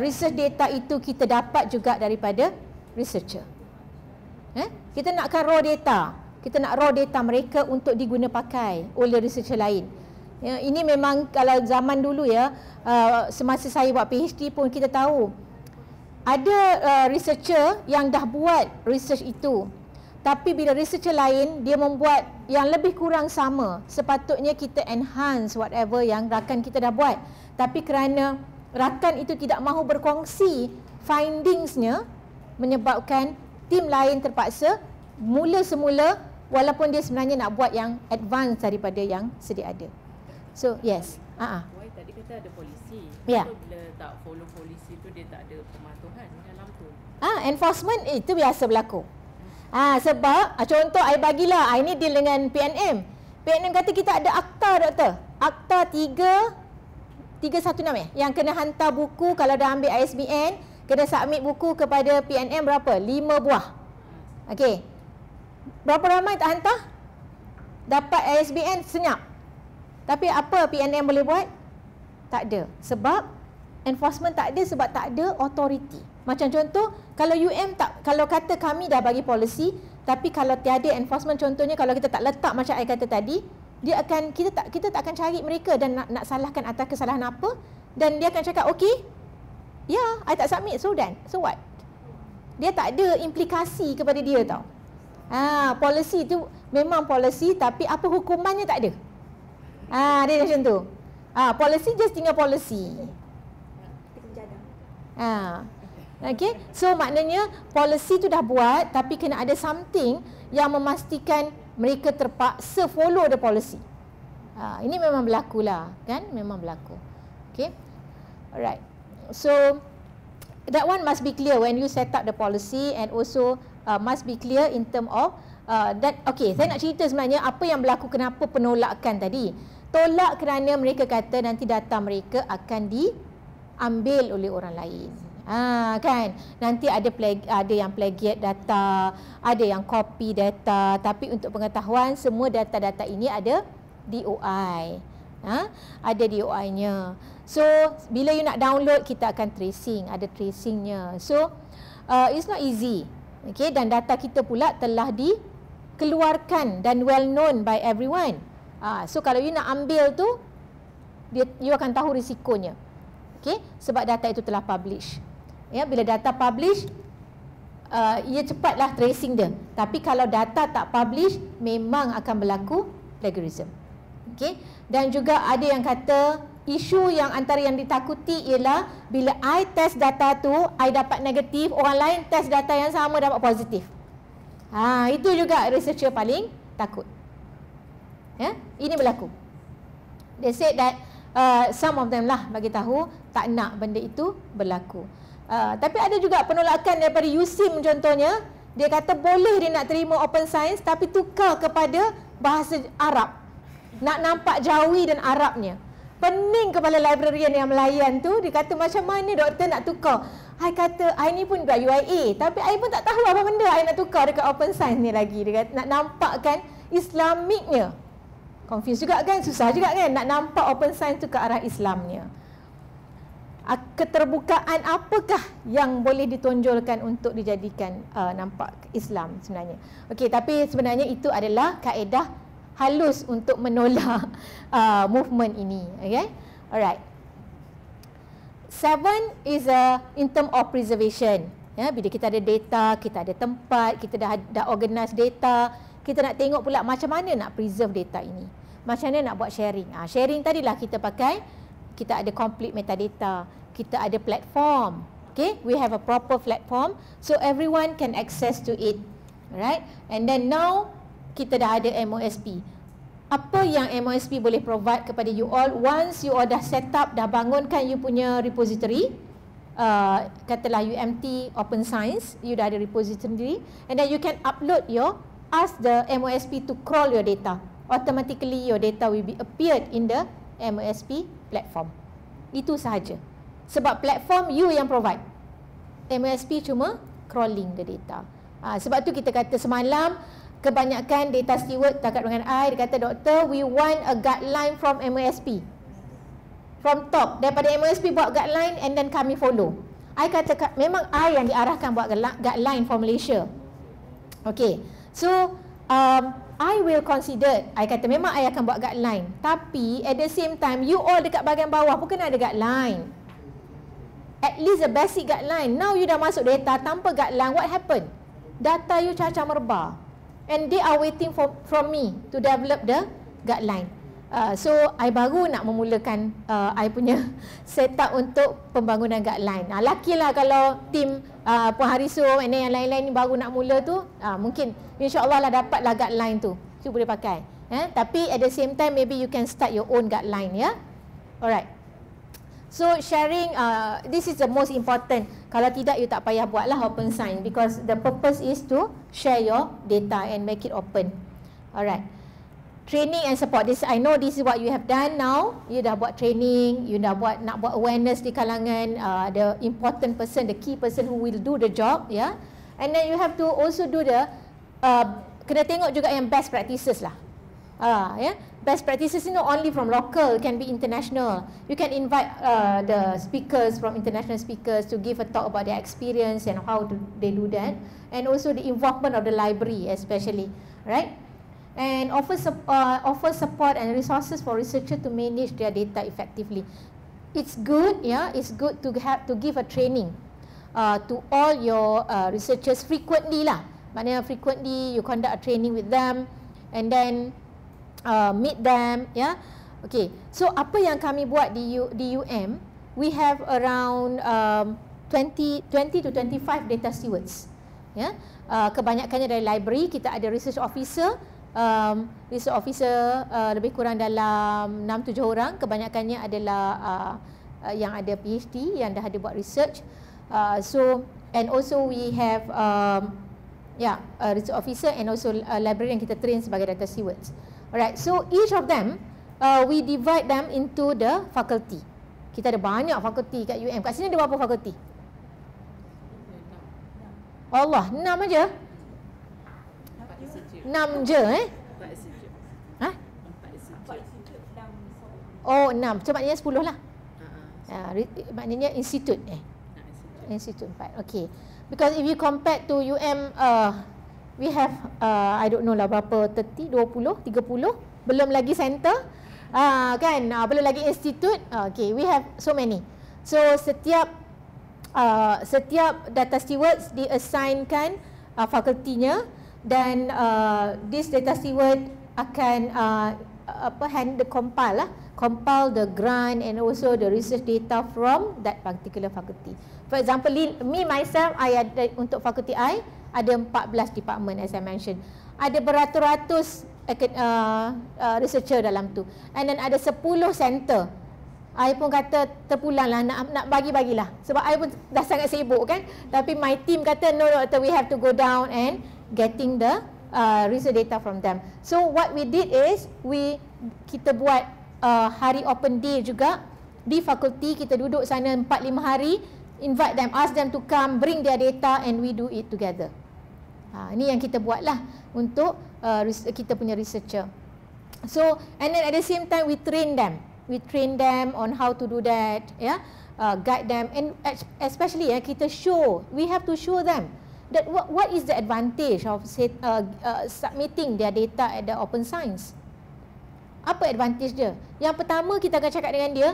research data itu kita dapat juga daripada researcher. Kita nakkan raw data. Kita nak raw data mereka untuk diguna pakai oleh researcher lain. Ini memang kalau zaman dulu semasa saya buat PhD pun kita tahu ada researcher yang dah buat research itu. Tapi bila researcher lain dia membuat yang lebih kurang sama, sepatutnya kita enhance whatever yang rakan kita dah buat. Tapi kerana rakan itu tidak mahu berkongsi findingsnya, menyebabkan tim lain terpaksa mula semula walaupun dia sebenarnya nak buat yang advance daripada yang sedia ada. So yes. Why tadi kata ada polisi. Ya. So, bila tak follow polisi tu dia tak ada pematuhan dalam tu. Enforcement itu biasa berlaku. Sebab contoh I bagilah, I ni deal dengan PNM. PNM kata kita ada akta, doktor. Akta 316 yang kena hantar buku kalau dah ambil ISBN, kena submit buku kepada PNM berapa? 5 buah. Okey. Berapa ramai tak hantar? Dapat ISBN senyap. Tapi apa PNM boleh buat? Tak ada. Sebab enforcement tak ada, sebab tak ada authority. Macam contoh, kalau kalau kata kami dah bagi polisi, tapi kalau tiada enforcement, contohnya kalau kita tak letak macam I kata tadi, kita tak akan cari mereka dan nak salahkan atas kesalahan apa, dan dia akan cakap okey, ya, I tak submit, so what? Dia tak ada implikasi kepada dia tau. Polisi tu memang polisi, tapi apa hukumannya tak ada. Dia macam tu. Polisi just tinggal polisi. Okay, so maknanya polisi tu dah buat, tapi kena ada something yang memastikan mereka terpaksa follow the policy. Ini memang berlaku lah, kan? Memang berlaku. Okay, alright. So that one must be clear when you set up the policy, and also must be clear in term of that. Okay, saya nak cerita sebenarnya apa yang berlaku, kenapa penolakan tadi. Tolak kerana mereka kata nanti data mereka akan diambil oleh orang lain. Kan, nanti ada yang plagiat data, ada yang copy data. Tapi untuk pengetahuan, semua data-data ini ada DOI. Ada DOI-nya. So bila you nak download, kita akan tracing, ada tracingnya. So it's not easy. Okay, dan data kita pula telah dikeluarkan dan well known by everyone. So kalau you nak ambil tu, you akan tahu risikonya. Okay, sebab data itu telah publish. Ya, bila data publish, ia cepatlah tracing dia. Tapi kalau data tak publish, memang akan berlaku plagiarism. Okay, dan juga ada yang kata isu yang antara yang ditakuti ialah bila I test data tu, I dapat negatif, orang lain test data yang sama dapat positif. Itu juga researcher paling takut. Ya, ini berlaku. They said that some of them lah bagi tahu tak nak benda itu berlaku. Tapi ada juga penolakan daripada USIM contohnya. Dia kata boleh dia nak terima open science, tapi tukar kepada bahasa Arab. Nak nampak Jawi dan Arabnya. Pening kepala librarian yang melayan tu. Dia kata macam mana doktor nak tukar. I kata I ni pun buat UIA, tapi I pun tak tahu apa benda I nak tukar dekat open science ni lagi. Dia kata nak nampakkan Islamicnya. Confuse juga kan, susah juga kan nak nampak open science tu ke arah Islamnya. Keterbukaan apakah yang boleh ditonjolkan untuk dijadikan nampak Islam sebenarnya. Okey, tapi sebenarnya itu adalah kaedah halus untuk menolak movement ini. Okay, alright. 7 is in term of preservation. Ya, bila kita ada data, kita ada tempat, kita dah organize data, kita nak tengok pula macam mana nak preserve data ini. Macam mana nak buat sharing. Sharing tadilah kita pakai, kita ada complete metadata, kita ada platform. Okay, we have a proper platform so everyone can access to it. Alright, and then now kita dah ada MOSP. Apa yang MOSP boleh provide kepada you all once you all dah set up, dah bangunkan you punya repository, katalah UMT Open Science, you dah ada repository, and then you can upload ask the MOSP to crawl your data. Automatically your data will be appeared in the MOSP platform. Itu sahaja. Sebab platform you yang provide. MSP cuma crawling the data. Sebab tu kita kata semalam kebanyakan data steward cakap dengan I, dia kata, doktor, we want a guideline from MSP. From top, daripada MSP buat guideline and then kami follow. I kata memang I yang diarahkan buat guideline for Malaysia. Okay, so I will consider. I kata memang I akan buat guideline, tapi at the same time you all dekat bahagian bawah pun kena ada guideline. At least a basic guideline. Now you dah masuk data tanpa guideline, what happen? Data you cacah merbah, and they are waiting from me to develop the guideline. So I baru nak memulakan I punya setup untuk pembangunan guideline. Lakilah kalau tim Puan Harisu and yang lain-lain ni baru nak mula tu, mungkin insya-Allah lah dapatlah guideline tu. You boleh pakai. Tapi at the same time maybe you can start your own guideline, ya. Alright. So sharing, this is the most important. Kalau tidak, you tak payah buatlah open science, because the purpose is to share your data and make it open. Alright. Training and support. This, I know this is what you have done now. You dah buat training, you dah nak buat awareness di kalangan the important person, the key person who will do the job, yeah. And then you have to also do the kena tengok juga yang best practices lah. Yeah. Best practices is not only from local, it can be international. You can invite the speakers from international speakers to give a talk about their experience and how they do that, and also the involvement of the library especially, right? And offer support and resources for researchers to manage their data effectively. It's good, yeah. It's good to give a training to all your researchers frequently lah. Maknanya frequently you conduct a training with them, and then meet them, yeah. Okay, so apa yang kami buat di UM, we have around 20 to 25 data stewards, yeah. Kebanyakannya dari library. Kita ada research officer, lebih kurang dalam 6-7 orang. Kebanyakannya adalah yang ada PhD, yang dah ada buat research. So and also we have research officer and also librarian yang kita train sebagai data stewards. Alright, so each of them we divide them into the faculty. Kita ada banyak fakulti kat UM. Kat sini ada berapa fakulti? Allah, 6 aja. 6 je Oh, 6. So maknanya 10 lah. Maknanya institut Institut 4. Okay. Because if you compare to UM, we have I don't know lah berapa, 30, 20, 30, belum lagi center, kan, belum lagi institut. Okay, we have so many. So setiap data stewards diassignkan fakultinya, dan this data steward akan compile the grant and also the research data from that particular faculty. For example, me myself, I ada untuk fakulti I ada 14 department, as I mentioned. Ada beratus-ratus researcher dalam tu. And then ada 10 center. I pun kata terpulang lah, nak bagi-bagilah. Sebab I pun dah sangat sibuk kan. Tapi my team kata, no doctor, we have to go down and getting the research data from them. So what we did is, kita buat hari open day juga di fakulti. Kita duduk sana 4-5 hari, invite them, ask them to come, bring their data, and we do it together. Ini yang kita buat lah untuk kita punya researcher. So, and then at the same time we train them. We train them on how to do that, yeah, guide them, and especially kita show. We have to show them that what is the advantage of submitting their data at the Open Science. Apa advantage dia? Yang pertama, kita akan cakap dengan dia,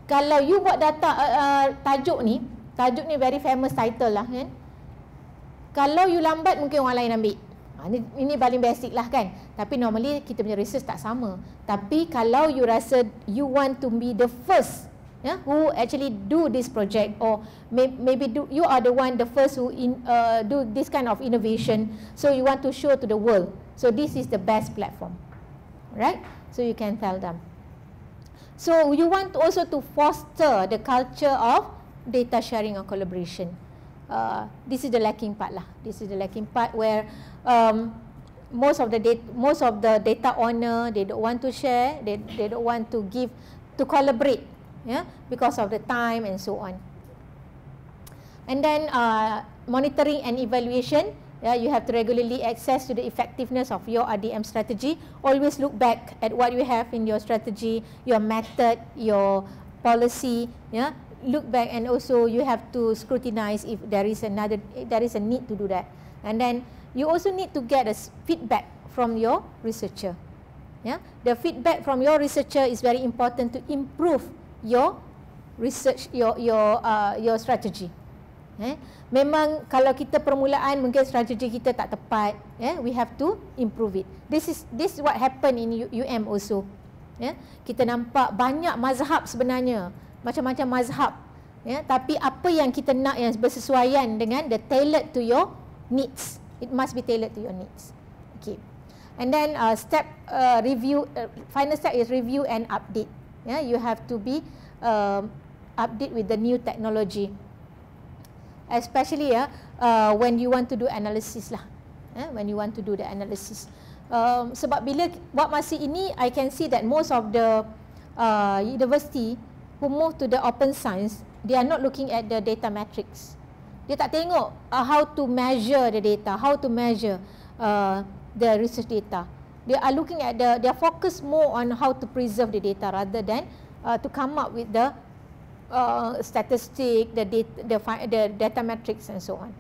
kalau you buat data tajuk ni very famous title lah kan. Kalau you lambat, mungkin orang lain ambil. Ini paling basic lah kan. Tapi normally kita punya research tak sama. Tapi kalau you rasa you want to be the first, who actually do this project, or maybe you are the one, the first who do this kind of innovation, so you want to show to the world. So this is the best platform, right? So you can tell them. So you want also to foster the culture of data sharing and collaboration. This is the lacking part lah. This is the lacking part where most of the data owner, they don't want to share, they don't want to give, to collaborate. because of the time and so on. And then monitoring and evaluation. You have to regularly access to the effectiveness of your RDM strategy. Always look back at what you have in your strategy, your method, your policy. Look back, and also you have to scrutinize if there is a need to do that. And then you also need to get a feedback from your researcher. The feedback from your researcher is very important to improve your research, your strategy. Memang kalau kita permulaan mungkin strategi kita tak tepat, we have to improve it. This is what happen in UM also. Kita nampak banyak mazhab sebenarnya, macam-macam mazhab, tapi apa yang kita nak yang bersesuaian dengan the tailored to your needs. It must be tailored to your needs. Okay. And then review, final step is review and update. You have to be update with the new technology. Especially when you want to do analysis lah. When you want to do the analysis. Sebab bila buat masa ini, I can see that most of the university who move to the open science, they are not looking at the data matrix. Dia tak tengok how to measure the data, how to measure the research data. They are looking at they are focused more on how to preserve the data rather than to come up with the statistic, the data matrix and so on.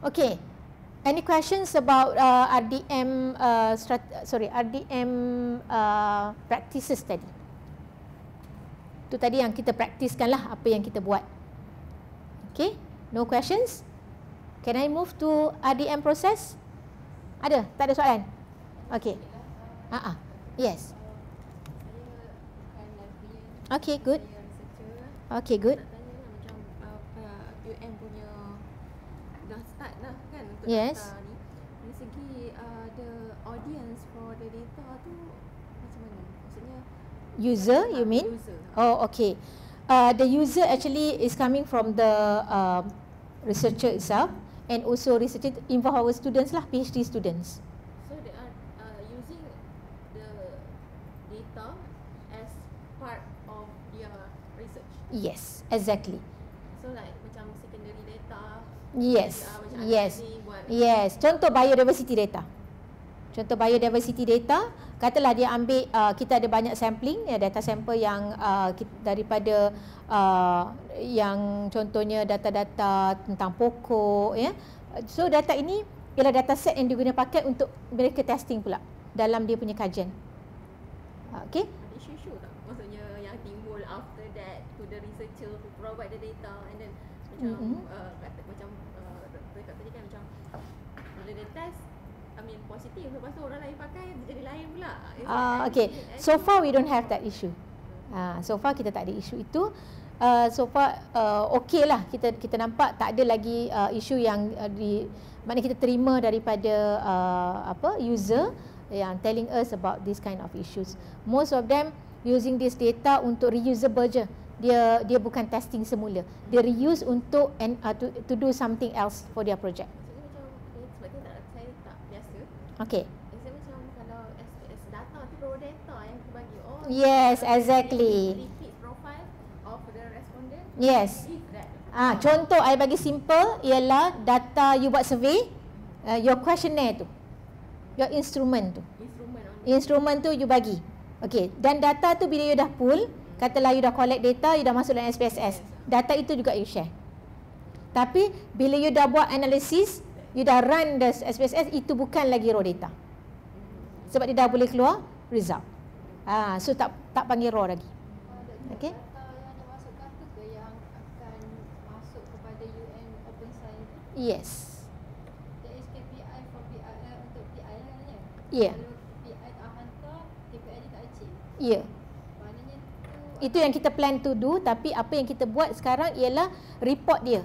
Okay, any questions about RDM practices tadi? Itu tadi yang kita praktiskan lah, apa yang kita buat. Okay, no questions? Can I move to RDM process? Ada? Tak ada soalan? Okay. Yes. Okay, good. Okay, good. Nak tanya lah, macam UM punya dah start lah kan untuk Yes. data ni. Dari segi the audience for the data tu macam mana? Maksudnya User, you mean? User. Oh, okay. The user actually is coming from the researcher itself, and also researcher involve our students lah, PhD students. So they are using the data as part of their research. Yes, exactly. So like macam secondary data. Yes, Macam yes, analysis buat. yes. Contoh biodiversity data. Contoh biodiversity data, katalah dia ambil, kita ada banyak sampling, data sampel yang daripada yang contohnya data-data tentang pokok, So data ini ialah data set yang diguna pakai untuk mereka testing pula dalam dia punya kajian. Okay? Ada isu-isu tak? Maksudnya yang timbul after that to the researcher who provide the data, and then macam macam dekat tadi kan, macam bila dia test, I mean positif, lepas tu orang lain pakai jadi lain pula. Okay. So far we don't have that issue. So far kita tak ada isu itu. So far okay lah, kita nampak tak ada lagi isu yang mana kita terima daripada user yang telling us about this kind of issues. Most of them using this data untuk reusable je. Dia bukan testing semula. Dia reuse untuk to do something else for their project. Maksudnya macam sebab saya tak biasa. Okay. Saya macam kalau SPS data tu raw data yang kita bagi. Oh, Yes, exactly. repeat profile of the respondent. Yes. Is that Contoh I bagi simple ialah data you buat survey, your questionnaire tu, your instrument tu. Instrument tu you bagi. Okay, dan data tu bila you dah pull, katalah you dah collect data, you dah masuk dalam SPSS, data itu juga you share. Tapi bila you dah buat analysis, you dah run the SPSS, itu bukan lagi raw data. Sebab dia dah boleh keluar result. So tak panggil raw lagi. Okay? Yes. There is KPI for PIL untuk PI lah kan? Yeah. Kalau PI tak hantar, KPI dia tak achieve. Yeah. Maknanya Itu yang kita plan to do, tapi apa yang kita buat sekarang ialah report dia.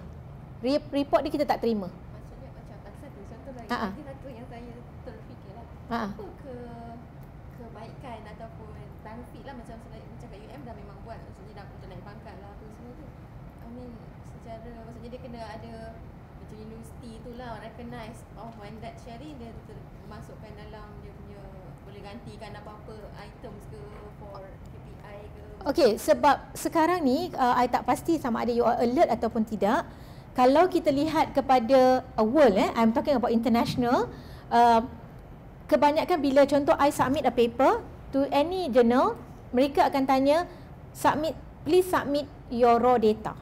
Report dia kita tak terima. maksudnya macam satu contoh lagi. Ha-ha. Lagi satu yang saya terfikirlah. Ha-ha. Apa kebaikan ataupun benefit lah, macam kat UM dah memang buat, maksudnya dah macam naik pangkat lah apa semua tu. I mean secara maksudnya dia kena ada macam universiti tu lah recognize when that sharing dia masukkan dalam dia punya, boleh gantikan apa-apa items ke for KPI AI ke? Okey, sebab sekarang ni I tak pasti sama ada you are alert ataupun tidak. Kalau kita lihat kepada world, I'm talking about international, kebanyakan bila contoh I submit a paper to any journal, mereka akan tanya please submit your raw data.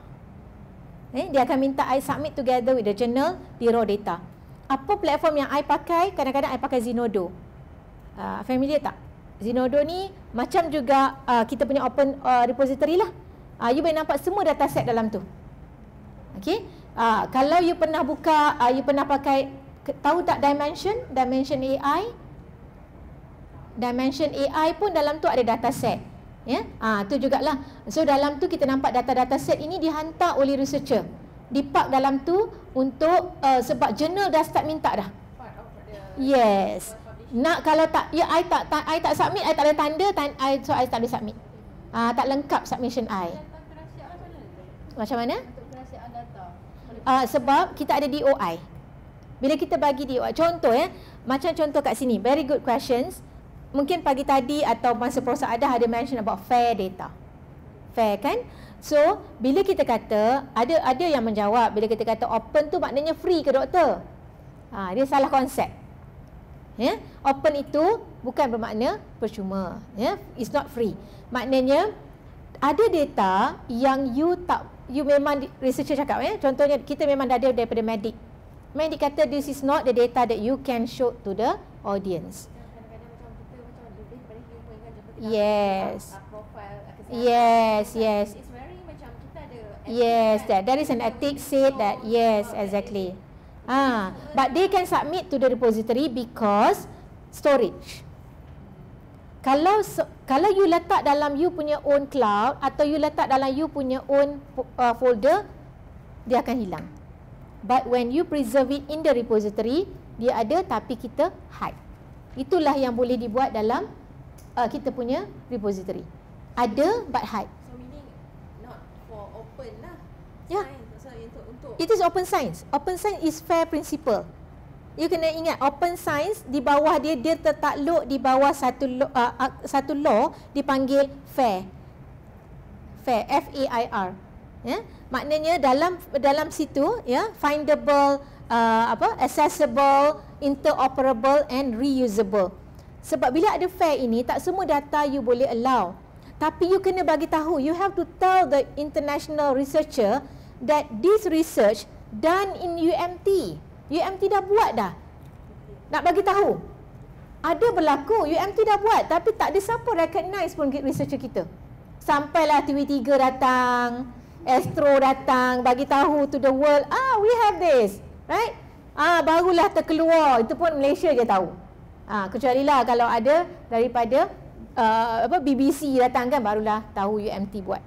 Dia akan minta I submit together with the journal the raw data. Apa platform yang I pakai? Kadang-kadang I pakai Zenodo. Familiar tak? Zenodo ni macam juga kita punya open repository lah. You boleh nampak semua dataset dalam tu. Okay. Kalau you pernah buka, you pernah pakai, tahu tak Dimension AI? Dimension AI pun dalam tu ada dataset. Ya, tu jugalah. So dalam tu kita nampak data-data set ini dihantar oleh researcher. Dipark dalam tu untuk sebab jurnal dah start minta dah. Yes. Nak kalau tak, ya I tak submit, I tak ada tanda, so I tak boleh submit. Tak lengkap submission I. Macam mana? Untuk kerahsiaan data. Sebab kita ada DOI. Bila kita bagi DOI, contoh macam contoh kat sini, very good questions. Mungkin pagi tadi atau masa Prof. Adah ada mention about fair data. Fair kan? So, bila kita kata, ada yang menjawab, bila kita kata open tu maknanya free ke doktor? Dia salah konsep. Open itu bukan bermakna percuma. It's not free. Maknanya, ada data yang you memang researcher cakap. Contohnya, kita memang dah ada daripada medik. Medik kata, this is not the data that you can show to the audience. Yes. Yes. It's very macam kita ada. Yes, there is an ethics said that, yes, exactly. But they can submit to the repository because storage. Kalau you letak dalam you punya own cloud atau you letak dalam you punya own folder, dia akan hilang. But when you preserve it in the repository, dia ada tapi kita hide. Itulah yang boleh dibuat dalam kita punya repository. Ada but hide. So meaning not for open lah. Ya. So untuk It is open science. Open science is fair principle. You kena ingat open science di bawah dia tertakluk di bawah satu law dipanggil FAIR. FAIR, F-A-I-R. Maknanya dalam situ findable, accessible, interoperable and reusable. Sebab bila ada FAIR ini, tak semua data you boleh allow. Tapi you kena bagi tahu, you have to tell the international researcher that this research done in UMT. UMT dah buat dah. Nak bagi tahu. Ada berlaku, UMT dah buat, tapi tak ada siapa recognize pun researcher kita. Sampailah TV3 datang, Astro datang, bagi tahu to the world, we have this, right? Barulah terkeluar, itu pun Malaysia je tahu. Kecuali lah kalau ada daripada BBC datang kan, barulah tahu UMT buat.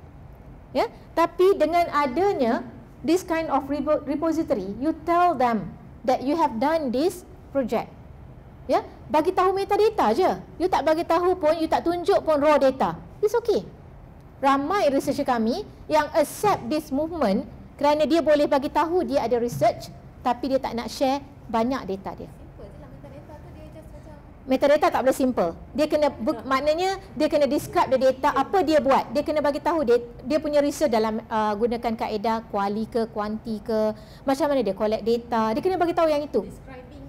Tapi dengan adanya this kind of repository, you tell them that you have done this project. Bagi tahu metadata je. You tak bagi tahu pun, you tak tunjuk pun raw data. It's okay. Ramai researcher kami yang accept this movement kerana dia boleh bagi tahu dia ada research, tapi dia tak nak share banyak data dia. Metadata tak boleh simple. Dia kena maknanya dia kena describe the data, apa dia buat. Dia kena bagi tahu dia punya research dalam gunakan kaedah kuali ke kuanti ke, macam mana dia collect data. Dia kena bagi tahu yang itu.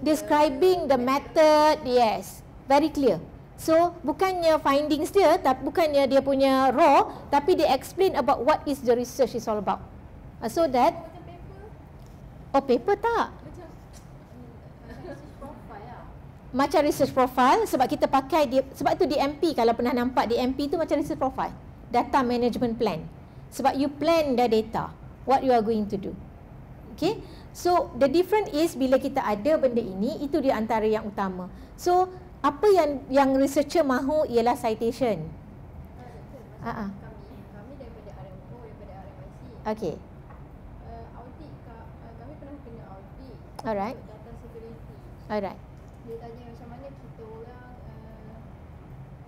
Describing the method, yes. Very clear. So, bukannya findings dia, bukannya dia punya raw, tapi dia explain about what is the research is all about. So that paper tak. Macam research profile, sebab kita pakai dia, sebab tu DMP, kalau pernah nampak DMP tu macam research profile, data management plan. Sebab you plan the data, what you are going to do. Okay, so the difference is bila kita ada benda ini, itu dia antara yang utama. So apa yang researcher mahu ialah citation. Kami daripada RMO, daripada RMIC. Okay. Audit, kami pernah kena audit. Alright. Data security. Alright. Dia tanya macam mana kita orang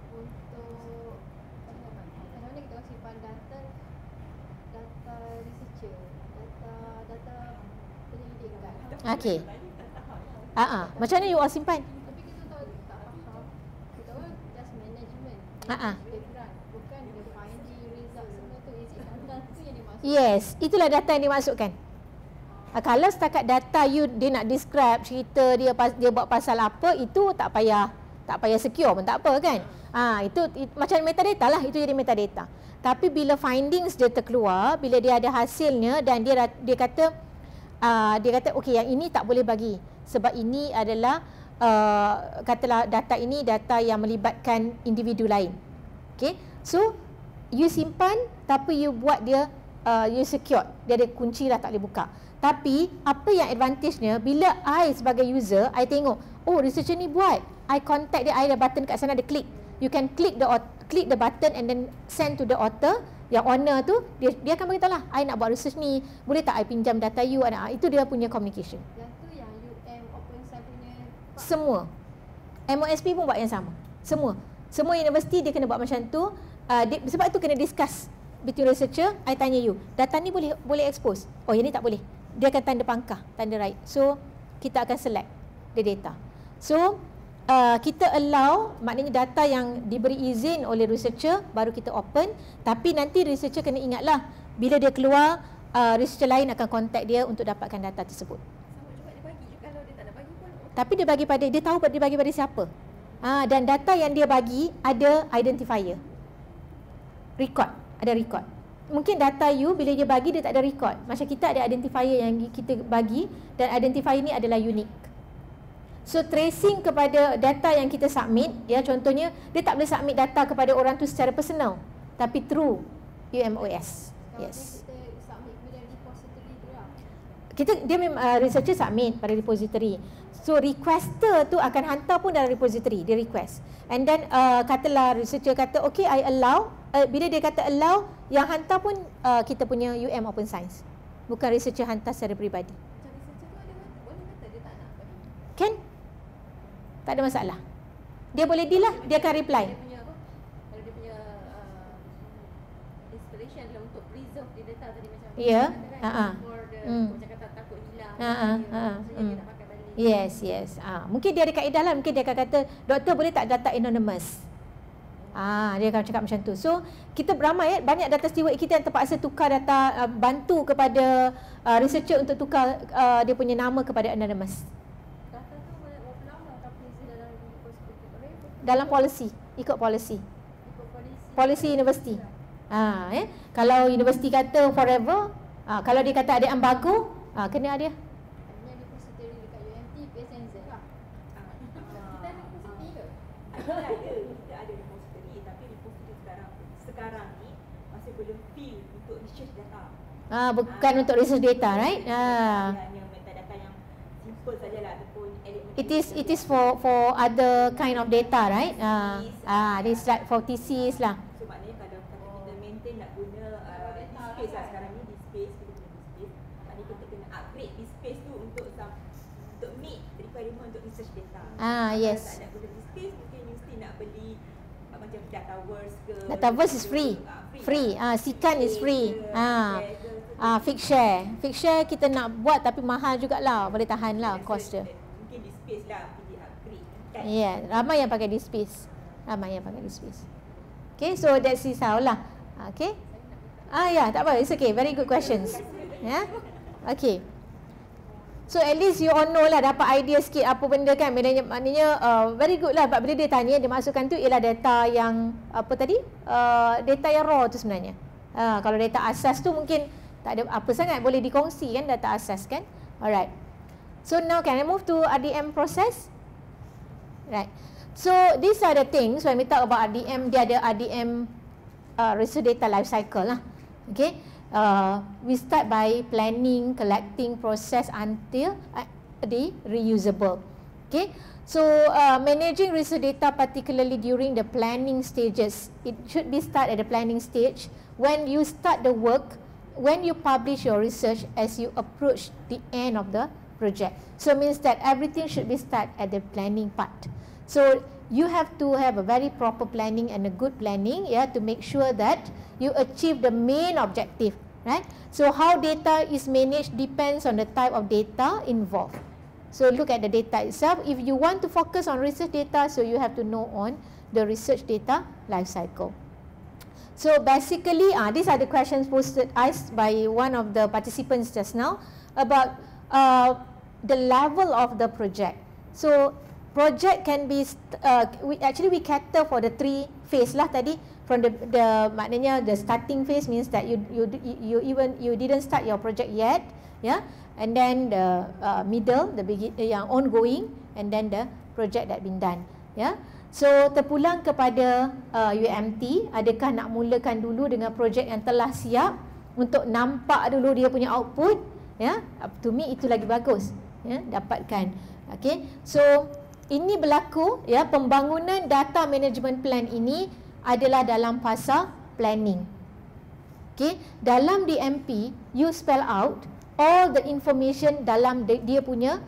untuk macam mana kita orang simpan data researcher, data penyelidikan. Okay. Macam mana you all simpan? Tapi kita tahu tak faham. Kita orang just management. Ah. Background, bukan the Yes, itulah data yang dimasukkan. Kalau setakat data you, dia nak describe cerita dia buat pasal apa, itu tak payah secure pun tak apa kan. Itu macam metadata lah, itu jadi metadata. Tapi bila findings dia terkeluar, bila dia ada hasilnya dan dia kata okey, yang ini tak boleh bagi sebab ini adalah katalah data ini data yang melibatkan individu lain. Okey, so you simpan tapi you buat dia you secure, dia ada kunci lah, tak boleh buka. Tapi apa yang advantage-nya, bila I sebagai user, I tengok, oh researcher ni buat, I contact dia, I ada button kat sana, ada klik. You can click the button and then send to the author. Yang owner tu, dia akan beritahu lah, I nak buat research ni, boleh tak I pinjam data you? Itu dia punya communication. Yang tu yang UM Open Science punya. Semua. MOSP pun buat yang sama. Semua universiti dia kena buat macam tu. Sebab tu kena discuss between researcher. I tanya you, data ni boleh expose? Oh, yang ni tak boleh. Dia akan tanda pangkah, tanda right. So kita akan select the data. So kita allow, maknanya data yang diberi izin oleh researcher baru kita open. Tapi nanti researcher kena ingatlah, bila dia keluar, researcher lain akan contact dia untuk dapatkan data tersebut. Sama juga dia bagi juga, kalau dia tak nak bagi pun Tapi dia tahu dia bagi pada siapa. Dan data yang dia bagi ada identifier, ada record. Mungkin data you bila dia bagi dia tak ada record. Macam kita ada identifier yang kita bagi, dan identifier ni adalah unik. So tracing kepada data yang kita submit, ya, contohnya dia tak boleh submit data kepada orang tu secara personal, tapi through UMOS. Yes. Kita submit kepada repository tu lah. Dia memang researcher submit pada repository. So requester tu akan hantar pun dalam repository, dia request. And then katalah researcher kata okay, I allow. Bila dia kata allow, yang hantar pun kita punya UM Open Science, bukan researcher hantar secara peribadi. macam researcher tu ada boleh kata dia tak nak bagi. Kan? Tak ada masalah. Dia boleh deal lah, dia akan reply. Dia punya apa? Kalau dia punya inspiration adalah untuk preserve the data tadi macam. Ya. For the macam kata takut hilang. Maksudnya dia tak pakai balik. Yes. Mungkin dia ada kaedah lah. Mungkin dia akan kata, doktor boleh tak data anonymous? Dia akan cakap macam tu. So kita beramai, banyak data steward kita yang terpaksa tukar data, bantu kepada researcher untuk tukar dia punya nama kepada anonymous. Data tu berapa lama tak freeze dalam repository? Dalam policy, ikut policy. Ikut Policy universiti. Kalau universiti kata forever, kalau dia kata ada embargo, kena ada. Hanya repository dekat UMT, PSNZ lah. Kita ada repository ke? Kita ada repository, tapi repository sekarang ni masih belum feel untuk research data. Bukan untuk research data, right? Hanya metadata yang simple sajalah ataupun elemen. It is for other kind of data, right? This like for thesis lah. So maknanya kalau kita maintain nak guna disk space lah sekarang ni, disk space, kita guna disk space. Maknanya kita kena upgrade disk space tu untuk meet requirement untuk research data. Yes. Kalau tak nak guna disk space, mungkin you mesti nak beli macam Dataverse ke. Dataverse is free. Sikan is free. Figshare kita nak buat tapi mahal jugalah, boleh tahan lah cost dia. Mungkin disk space lah pergi upgrade kan. Yeah, ramai yang pakai disk space. Okay, so that's is how lah. Okay. Tak apa, it's okay. Very good questions. Okay. So at least you all know lah, dapat idea sikit apa benda kan. Maknanya very good lah. Sebab bila dia tanya, dia masukkan tu ialah data yang apa tadi? Data yang raw tu sebenarnya. Kalau data asas tu mungkin tak ada apa sangat, boleh dikongsi kan data asas kan. Alright. So now can I move to RDM process? Right. So these are the things when we talk about RDM, dia ada RDM research data life cycle lah. Okay. We start by planning, collecting, process until the reusable. Okay. So managing research data, particularly during the planning stages, it should be start at the planning stage. When you start the work, when you publish your research, as you approach the end of the project. So means that everything should be start at the planning part. So you have to have a very proper planning and a good planning, to make sure that you achieve the main objective, right? So how data is managed depends on the type of data involved. So look at the data itself. If you want to focus on research data, so you have to know on the research data life cycle. So basically, these are the questions posted asked by one of the participants just now about the level of the project. So project can be we cater for the 3 phase lah tadi. From the maknanya the starting phase means that you didn't start your project yet, yeah, and then the middle, yang ongoing, and then the project that been done, yeah. So terpulang kepada UMT, adakah nak mulakan dulu dengan projek yang telah siap untuk nampak dulu dia punya output, ya. To me itu lagi bagus, ya, dapatkan. Okay, so ini berlaku, ya, pembangunan data management plan ini adalah dalam fasa planning. Okay, dalam DMP you spell out all the information dalam dia punya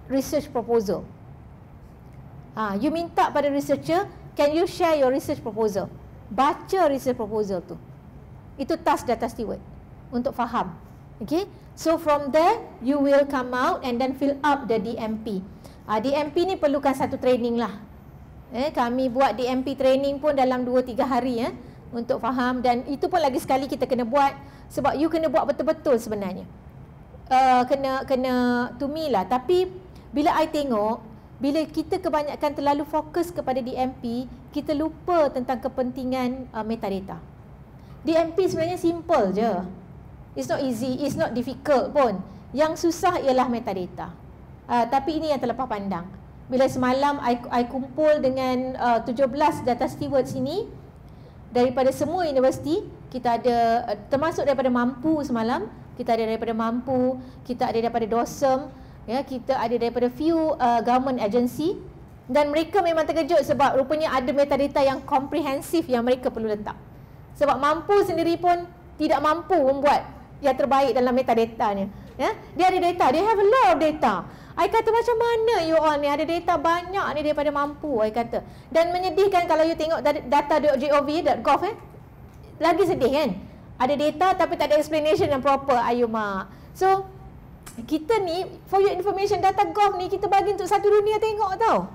research proposal. You minta pada researcher, can you share your research proposal? Baca research proposal tu. Itu task data steward untuk faham. Okay, so from there you will come out and then fill up the DMP. DMP ni perlukan satu training lah. Kami buat DMP training pun dalam 2-3 hari, ya, untuk faham, dan itu pun lagi sekali kita kena buat sebab you kena buat betul-betul sebenarnya. Kena to me lah. Tapi bila I tengok, bila kita kebanyakan terlalu fokus kepada DMP, kita lupa tentang kepentingan metadata. DMP sebenarnya simple je. It's not easy, it's not difficult pun. Yang susah ialah metadata. Tapi ini yang terlepas pandang. Bila semalam I kumpul dengan 17 data steward sini daripada semua universiti, kita ada termasuk daripada Mampu semalam, kita ada daripada Mampu, kita ada daripada DOSM, ya, kita ada daripada few government agency, dan mereka memang terkejut sebab rupanya ada metadata yang komprehensif yang mereka perlu letak. Sebab Mampu sendiri pun tidak mampu membuat yang terbaik dalam metadatanya, ya. Dia ada data, they have a lot of data. I kata macam mana you all ni ada data banyak ni daripada Mampu, I kata. Dan menyedihkan kalau you tengok data.gov, lagi sedih kan. Ada data tapi tak ada explanation yang proper, ayo mak. So kita ni, for your information, data.gov ni kita bagi untuk satu dunia tengok tau.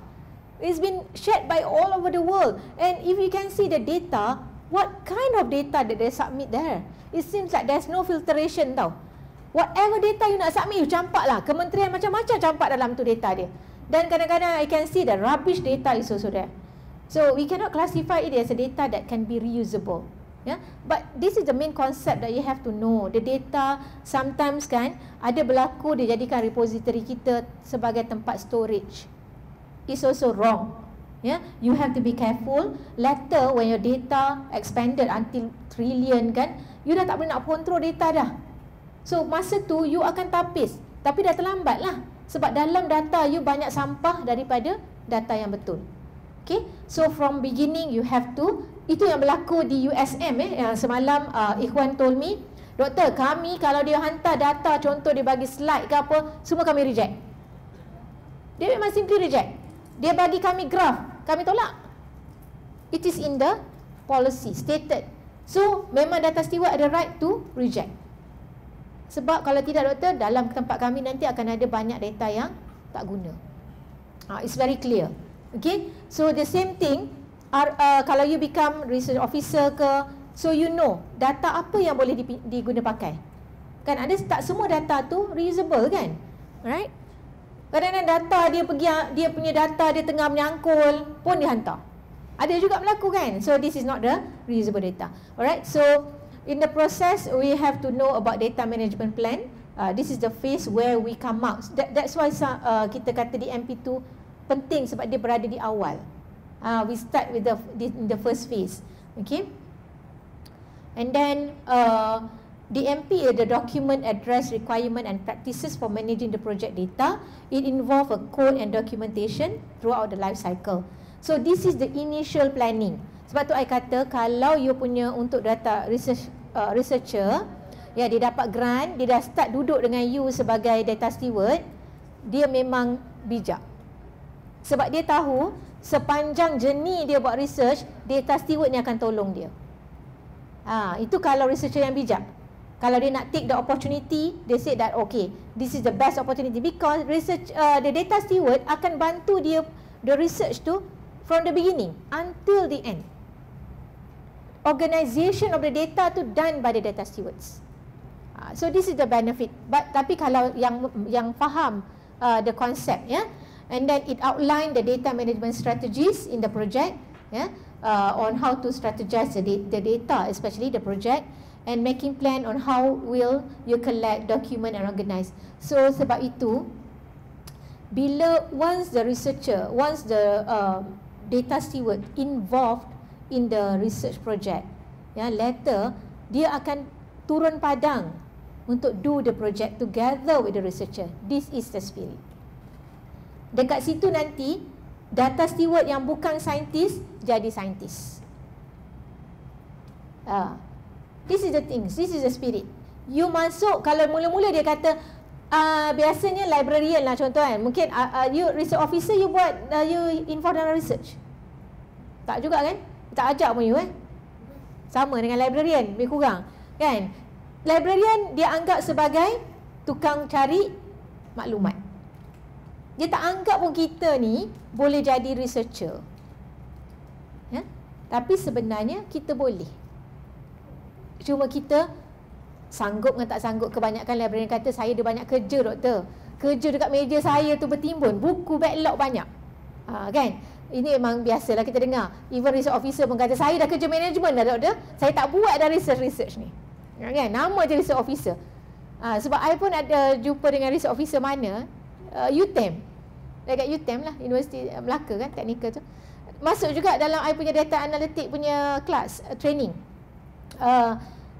It's been shared by all over the world. And if you can see the data, what kind of data that they submit there? It seems like there's no filtration tau. Whatever data you nak submit, you campak lah. Kementerian macam-macam campak dalam tu data dia. Dan kadang-kadang I can see the rubbish data is also there. So we cannot classify it as a data that can be reusable. Yeah? But this is the main concept that you have to know. The data sometimes kan ada berlaku dia jadikan repository kita sebagai tempat storage. It's also wrong. Yeah? You have to be careful. Later when your data expanded until trillion kan, you dah tak boleh nak control data dah. So masa tu you akan tapis. Tapi dah terlambat lah. Sebab dalam data you banyak sampah daripada data yang betul. Okay, so from beginning you have to. Itu yang berlaku di USM yang semalam Ikhwan told me, doktor, kami kalau dia hantar data, contoh dia bagi slide ke apa, semua kami reject. Dia memang simply reject. Dia bagi kami graph, kami tolak. It is in the policy stated. So memang data steward ada right to reject. Sebab kalau tidak, doktor, dalam tempat kami nanti akan ada banyak data yang tak guna. It's very clear. Okay, so the same thing kalau you become research officer ke, so you know data apa yang boleh diguna pakai. Kan ada tak semua data tu reusable kan? Right? Kadang-kadang data dia punya data dia tengah menyangkul pun dihantar. Ada juga berlaku kan? So this is not the reusable data. Alright, so in the process, we have to know about data management plan. This is the phase where we come out. That's why kita kata di MP2 penting sebab dia berada di awal. We start with the first phase. Okay. And then DMP is the document address requirement and practices for managing the project data. It involves a code and documentation throughout the life cycle. So this is the initial planning. Sebab tu I kata kalau you punya untuk data researcher, ya, dia dapat grant, dia dah start duduk dengan you sebagai data steward, dia memang bijak. Sebab dia tahu sepanjang journey dia buat research, data steward ni akan tolong dia. Itu kalau researcher yang bijak. Kalau dia nak take the opportunity, they say that okay, this is the best opportunity because the data steward akan bantu dia the research tu from the beginning until the end. organization of the data tu done by the data stewards. So this is the benefit. But tapi kalau yang faham the concept, ya, and then it outline the data management strategies in the project, ya, on how to strategize the data, especially the project, and making plan on how will you collect, document and organize. So sebab itu, bila once the researcher, once the data steward involved in the research project, ya, later dia akan turun padang untuk do the project together with the researcher. This is the spirit. Dekat situ nanti data steward yang bukan saintis jadi saintis. This is the thing, this is the spirit. You masuk, kalau mula-mula dia kata biasanya librarian lah contoh kan. Mungkin you research officer, you buat you informal research. Tak juga kan? Tak ajak pun you Sama dengan librarian, lebih kurang kan. Librarian dia anggap sebagai tukang cari maklumat. Dia tak anggap pun kita ni boleh jadi researcher, ya? Tapi sebenarnya kita boleh. Cuma kita sanggup dengan tak sanggup. Kebanyakan librarian kata, saya ada banyak kerja doktor. Kerja dekat meja saya tu bertimbun, buku backlog banyak, kan? Ini memang biasalah kita dengar. Even research officer pun kata, saya dah kerja management dah doktor, saya tak buat dah research ni, kan? Nama je research officer. Sebab I pun ada jumpa dengan research officer mana, UTM, dekat UTM lah, Universiti Melaka kan, teknikal tu. Masuk juga dalam I punya data analytic punya kelas, training.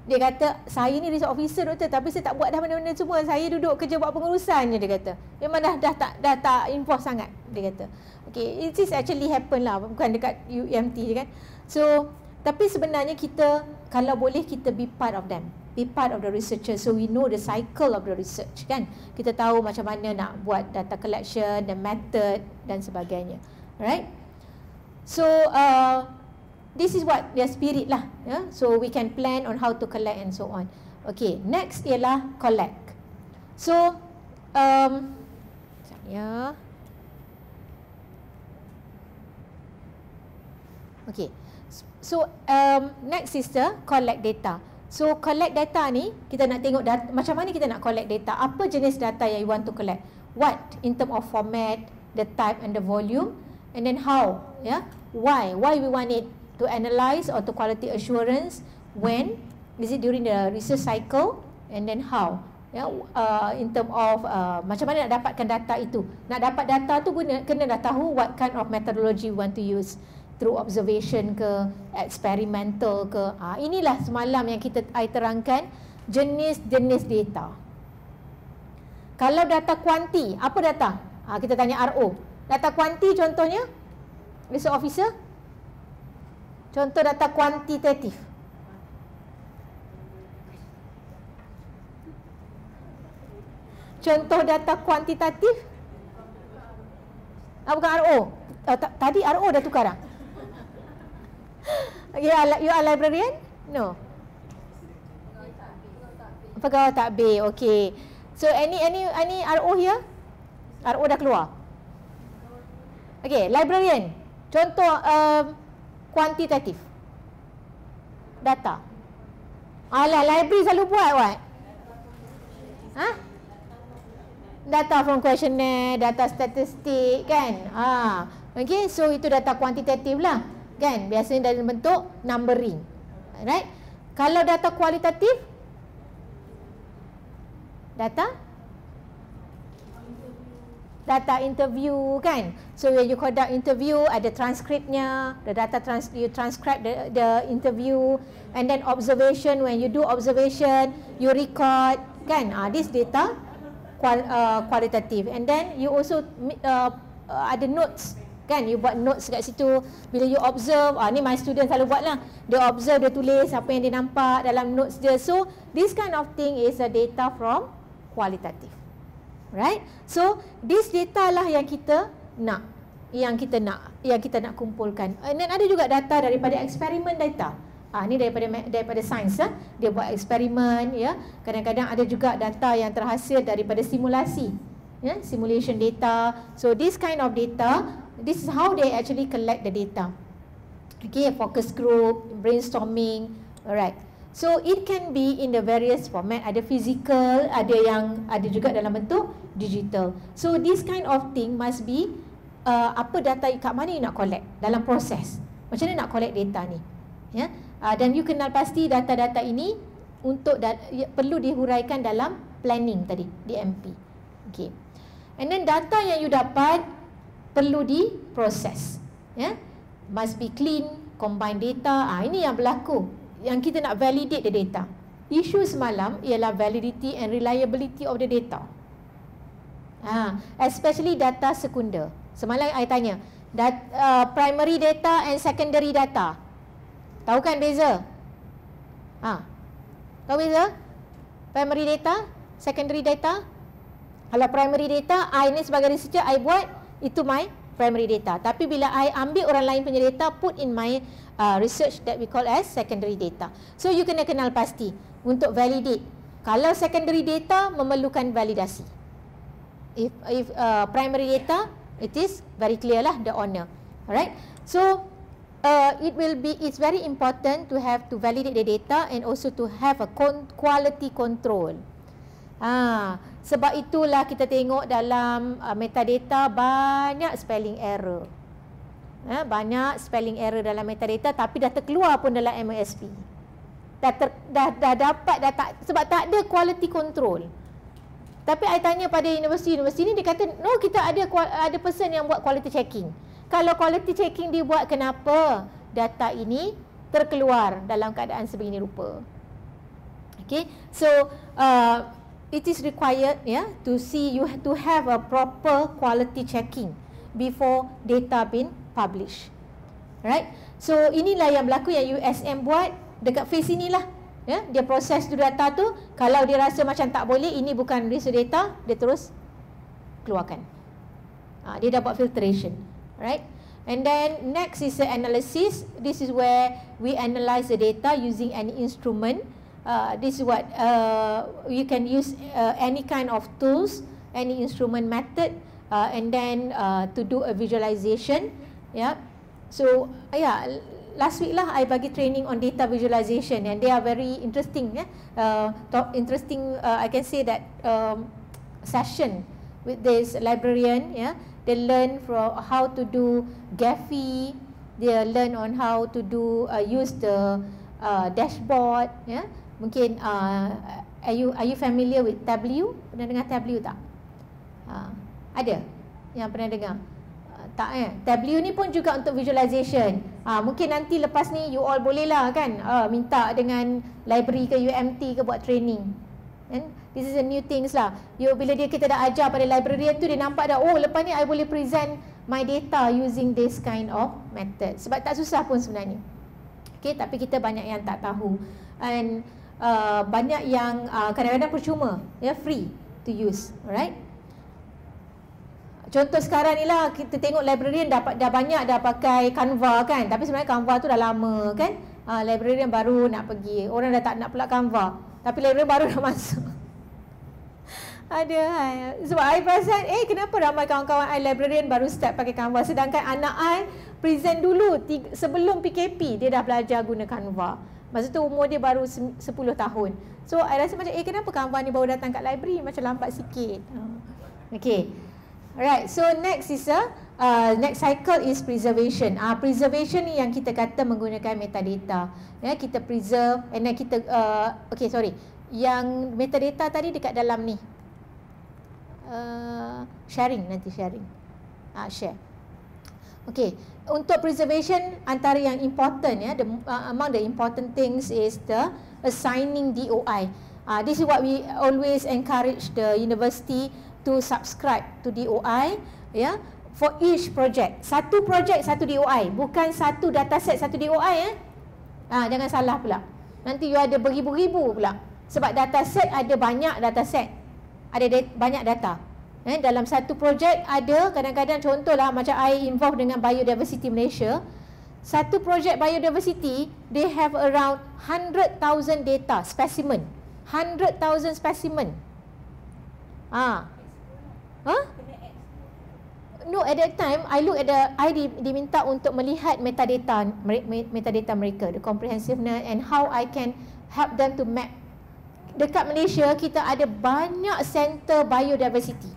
Dia kata, saya ni research officer doktor, tapi saya tak buat dah benda-benda semua. Saya duduk kerja buat pengurusan je, dia kata. Memang dah tak involve sangat, dia kata. Okay, it is actually happen lah, bukan dekat UMT je kan. So, tapi sebenarnya kita, kalau boleh kita be part of them, be part of the researcher, so we know the cycle of the research kan. Kita tahu macam mana nak buat data collection, the method dan sebagainya. Alright. So, this is what their spirit lah, ya. So we can plan on how to collect and so on. Okay, next ialah collect. So okay. So next is the collect data. So collect data ni kita nak tengok macam mana kita nak collect data. Apa jenis data yang you want to collect? What in term of format, the type and the volume, and then how, ya. Why we want it? To analyze or to quality assurance, when is it during the research cycle, and then how, ya, in term of macam mana nak dapatkan data itu. Nak dapat data tu kena dah tahu what kind of methodology we want to use, through observation ke, experimental ke. Inilah semalam yang I terangkan jenis-jenis data. Kalau data kuanti, apa data? Kita tanya RO. Data kuanti contohnya research officer. Contoh data kuantitatif. Contoh data kuantitatif. Bukan RO. Tadi RO dah tukar dah. You are librarian? No. Pegawai takbir. Okay. So any RO here? RO dah keluar. Okay, librarian. Contoh kuantitatif data. Library selalu buat data from questionnaire, data statistik kan. Okay, so itu data kuantitatif lah kan, biasanya dalam bentuk numbering. Right. Kalau data kualitatif, data interview kan. So when you conduct interview, ada transkripnya, the data you transcribe the interview, and then observation, when you do observation you record kan. This data kualitatif. And then you also ada notes kan, you buat notes kat situ bila you observe. Ni my student selalu buat lah, dia observe, dia tulis apa yang dia nampak dalam notes dia. So this kind of thing is a data from kualitatif. Right? So this data lah yang kita nak, yang kita nak kumpulkan. Dan ada juga data daripada eksperimen data. Ni daripada sains, dia buat eksperimen, ya. Kadang-kadang ada juga data yang terhasil daripada simulasi, ya, simulation data. So this kind of data, this is how they actually collect the data. Okay, focus group, brainstorming. Alright. So it can be in the various format. Ada physical, ada juga dalam bentuk digital. So this kind of thing must be apa data kat mana you nak collect dalam proses. Macam mana nak collect data ni? Ya. Dan you kenal pasti data-data ini untuk perlu dihuraikan dalam planning tadi, DMP. Okay. And then data yang you dapat perlu diproses. Ya. Must be clean, combine data. Ini yang berlaku. Yang kita nak validate the data. Isu semalam ialah validity and reliability of the data. Especially data sekunder. Semalam I tanya, primary data and secondary data. Tahu kan beza? Tahu beza? Primary data, secondary data. Kalau primary data, I ni sebagai researcher, I buat, itu my primary data. Tapi bila I ambil orang lain punya data, put in my research that we call as secondary data. So you kena kenal pasti untuk validate. Kalau secondary data memerlukan validasi. If primary data, it is very clear lah the owner. Alright. So it's very important to have to validate the data and also to have a quality control. Sebab itulah kita tengok dalam metadata banyak spelling error. Banyak spelling error dalam metadata tapi dah terkeluar pun dalam MOSP. Dah dapat sebab tak ada quality control. Tapi I tanya pada universiti ni, dia kata no, kita ada person yang buat quality checking. Kalau quality checking dibuat, kenapa data ini terkeluar dalam keadaan sebegini rupa? Okay, so it is required to see, you have to have a proper quality checking before data been published. Right? So inilah yang berlaku yang USM buat dekat phase inilah. Dia proses tu data tu, kalau dia rasa macam tak boleh, ini bukan research data, dia terus keluarkan. Dia dah buat filtration. Right? And then next is the analysis. This is where we analyze the data using any instrument. This is what you can use any kind of tools, any instrument method, and then to do a visualization. So last week lah I bagi training on data visualization and they are very interesting. Interesting. I can say that session with this librarian. They learn from how to do Gephi. They learn on how to do use the dashboard. Mungkin are you familiar with Tableau? Pernah dengar Tableau tak? Ada yang pernah dengar? Tak Tableau ni pun juga untuk visualization. Mungkin nanti lepas ni you all boleh lah kan minta dengan library ke UMT ke buat training. And this is a new things lah. Bila kita dah ajar pada librarian tu, dia nampak dah, oh lepas ni I boleh present my data using this kind of method. Sebab tak susah pun sebenarnya. Okay, tapi kita banyak yang tak tahu. And banyak yang kadang-kadang percuma, free to use. Alright. Contoh sekarang ni lah, kita tengok librarian dah banyak dah pakai Canva kan. Tapi sebenarnya Canva tu dah lama kan. Librarian baru nak pergi. Orang dah tak nak pula Canva. Tapi librarian baru dah masuk. Sebab I perasan, kenapa ramai kawan-kawan I librarian baru start pakai Canva. Sedangkan anak I present dulu, sebelum PKP dia dah belajar guna Canva. Masa tu umur dia baru 10 tahun. So I rasa macam, kenapa Canva ni baru datang kat library, macam lambat sikit. Okay. Alright, so next is next cycle is preservation. Preservation ni yang kita kata menggunakan metadata. Kita preserve and then kita yang metadata tadi dekat dalam ni. Sharing. Share. Okay, untuk preservation antara yang important among the important things is the assigning DOI. This is what we always encourage the university to subscribe to DOI for each project. Satu project satu DOI, bukan satu dataset satu DOI. Jangan salah pula. Nanti you ada beribu-ribu pula. Sebab dataset ada banyak dataset. Ada banyak data. Dalam satu projek ada kadang-kadang, contohlah macam I involved dengan Biodiversity Malaysia. Satu projek biodiversity, they have around 100,000 data specimen. 100,000 specimen. No, at that time I look at diminta untuk melihat metadata mereka, the comprehensiveness and how I can help them to map. Dekat Malaysia kita ada banyak center biodiversity.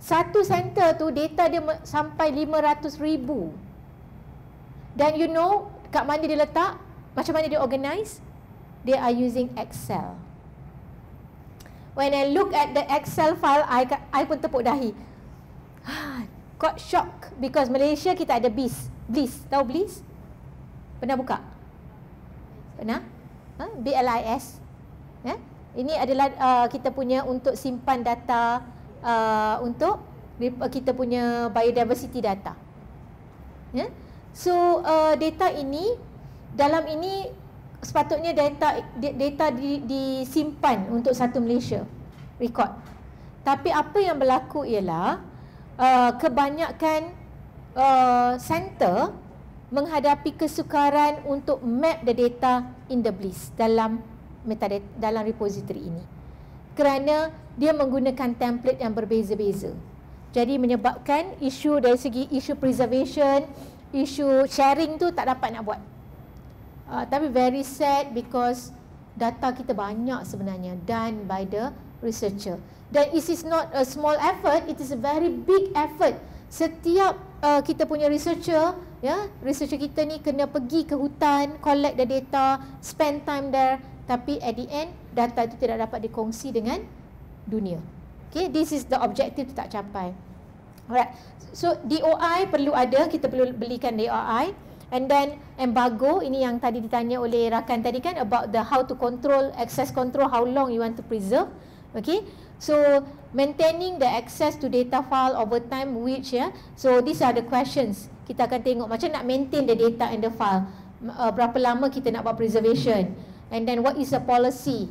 Satu center tu data dia sampai 500,000. Dan you know kat mana dia letak, macam mana dia organize? They are using Excel. When I look at the Excel file, I pun tepuk dahi. Got shock because Malaysia kita ada BIS. Tahu BIS? Pernah buka? Pernah? BLIS. Ini adalah kita punya untuk simpan data untuk kita punya biodiversity data. So data ini, dalam ini sepatutnya data disimpan untuk satu Malaysia record. Tapi apa yang berlaku ialah kebanyakan center menghadapi kesukaran untuk map the data in the BLIS dalam metadata, dalam repository ini, kerana dia menggunakan template yang berbeza-beza. Jadi menyebabkan isu dari segi isu preservation, isu sharing tu tak dapat nak buat. Tapi very sad because data kita banyak sebenarnya done by the researcher. Dan it is not a small effort, it is a very big effort. Setiap kita punya researcher, researcher kita ni kena pergi ke hutan, collect the data, spend time there, tapi at the end data itu tidak dapat dikongsi dengan dunia. Okay, this is the objective tu tak capai. Alright, so DOI perlu ada, kita perlu belikan DOI. And then embargo, ini yang tadi ditanya oleh rakan tadi kan, about the how to control, access control, how long you want to preserve. Okay, so maintaining the access to data file over time, which so these are the questions. Kita akan tengok macam nak maintain the data in the file, berapa lama kita nak buat preservation, and then what is the policy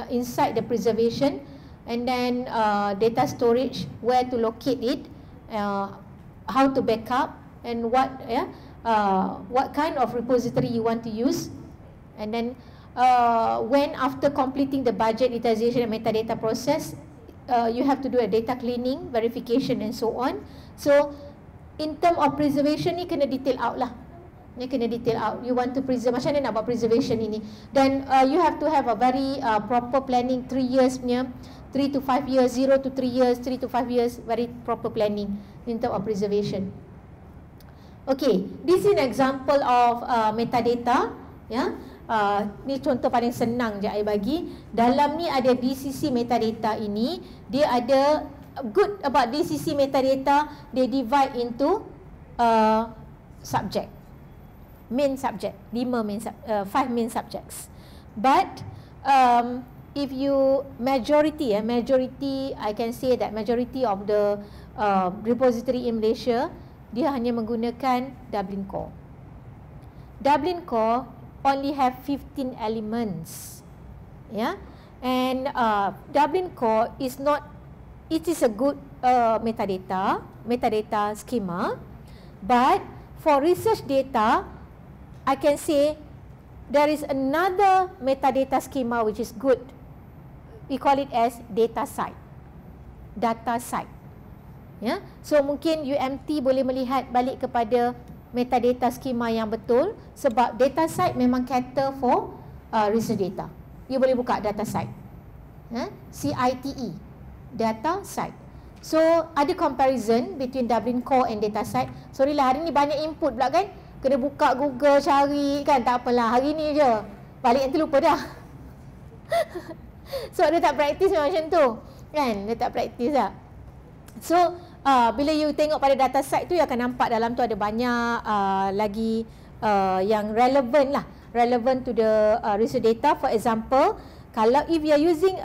inside the preservation, and then data storage, where to locate it, how to backup, and what kind of repository you want to use, and then when after completing the budget utilization and metadata process, you have to do a data cleaning, verification and so on. So in term of preservation ni kena detail out lah. Ni kena detail out. You want to preserve, macam mana nak buat preservation ini. Then you have to have a very proper planning, 3 years punya, 3 to 5 years, 0 to 3 years, 3 to 5 years, very proper planning in term of preservation. Okay, this is an example of metadata. Ni contoh paling senang je saya bagi. Dalam ni ada DCC metadata ini. Dia ada, good about DCC metadata, they divide into subject, main subject, 5 main subjects. But if you majority I can say that majority of the repository in Malaysia, dia hanya menggunakan Dublin Core. Dublin Core only have 15 elements. And Dublin Core is not, it is a good metadata schema, but for research data, I can say there is another metadata schema which is good. We call it as data site. So mungkin UMT boleh melihat balik kepada metadata schema yang betul, sebab data site memang cater for research data. You boleh buka data site, CITE, data site. So ada comparison between Dublin Core and data site. Sorry lah, hari ni banyak input pula kan, kena buka Google cari kan, tak apalah, hari ni je, balik nanti lupa dah. So dia tak praktis macam tu kan, dia tak praktis lah. So bila you tengok pada data site tu, you akan nampak dalam tu ada banyak lagi yang relevant lah, relevant to the research data. For example, kalau if you are using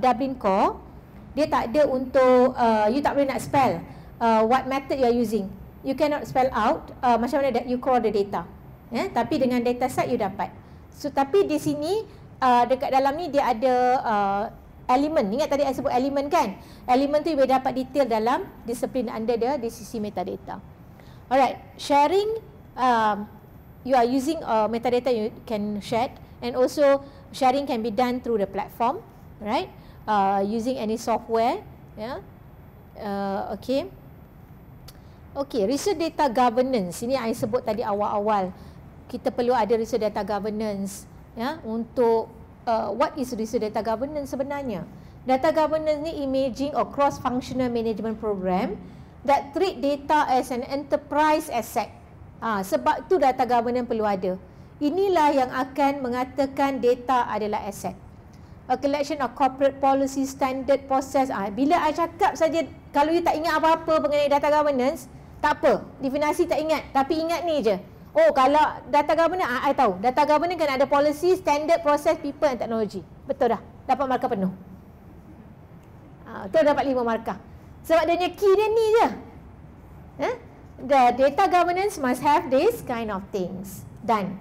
Dublin Core, dia tak ada untuk you tak boleh nak spell what method you are using. You cannot spell out macam mana you crawl the data. Tapi dengan data site you dapat. So tapi di sini dekat dalam ni dia ada elemen. Ingat tadi saya sebut elemen kan? Elemen tu boleh dapat detail dalam disiplin under the DCC metadata. Alright, sharing, you are using metadata you can share, and also sharing can be done through the platform, right? Using any software, okay. Okey, research data governance. Ini saya sebut tadi awal-awal. Kita perlu ada research data governance, ya, untuk what is research data governance sebenarnya? Data governance ni emerging or cross functional management program that treat data as an enterprise asset. Sebab tu data governance perlu ada. Inilah yang akan mengatakan data adalah aset. A collection of corporate policy, standard, process. Bila I cakap saja, kalau you tak ingat apa-apa mengenai data governance, tak apa, definisi tak ingat, tapi ingat ni je. Oh, kalau data governance, I tahu. Data governance kan ada policy, standard, process, people and technology. Betul dah, dapat markah penuh. Betul, dapat 5 markah. Sebab dia punya key dia ni je. The data governance must have this kind of things done.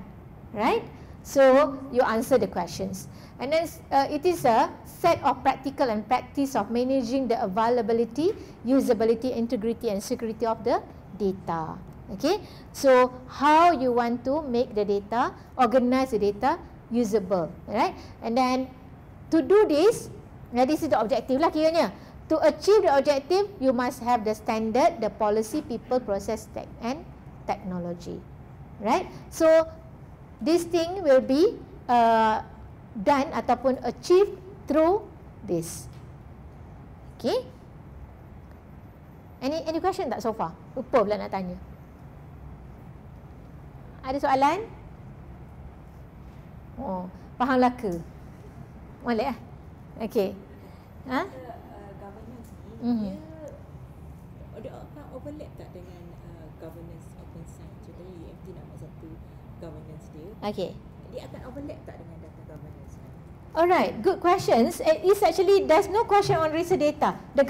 Right? So, you answer the questions. And then it is a set of practical and practice of managing the availability, usability, integrity and security of the data. Okay, so how you want to make the data, organize the data usable, right? And then to do this, this is the objective lah kiranya. To achieve the objective, you must have the standard, the policy, people, process, and technology, right? So this thing will be done ataupun achieved through this. Okay. Any question tak so far? Lupa pula nak tanya. Ada soalan? Oh, fahamlah ke? Boleh lah. Okay. Governance ni, dia akan overlap tak dengan governance open science? Contohnya UMT nak buat satu governance dia. Okay. Dia akan overlap tak dengan data governance? Alright, good questions. It's actually, there's no question on research data. The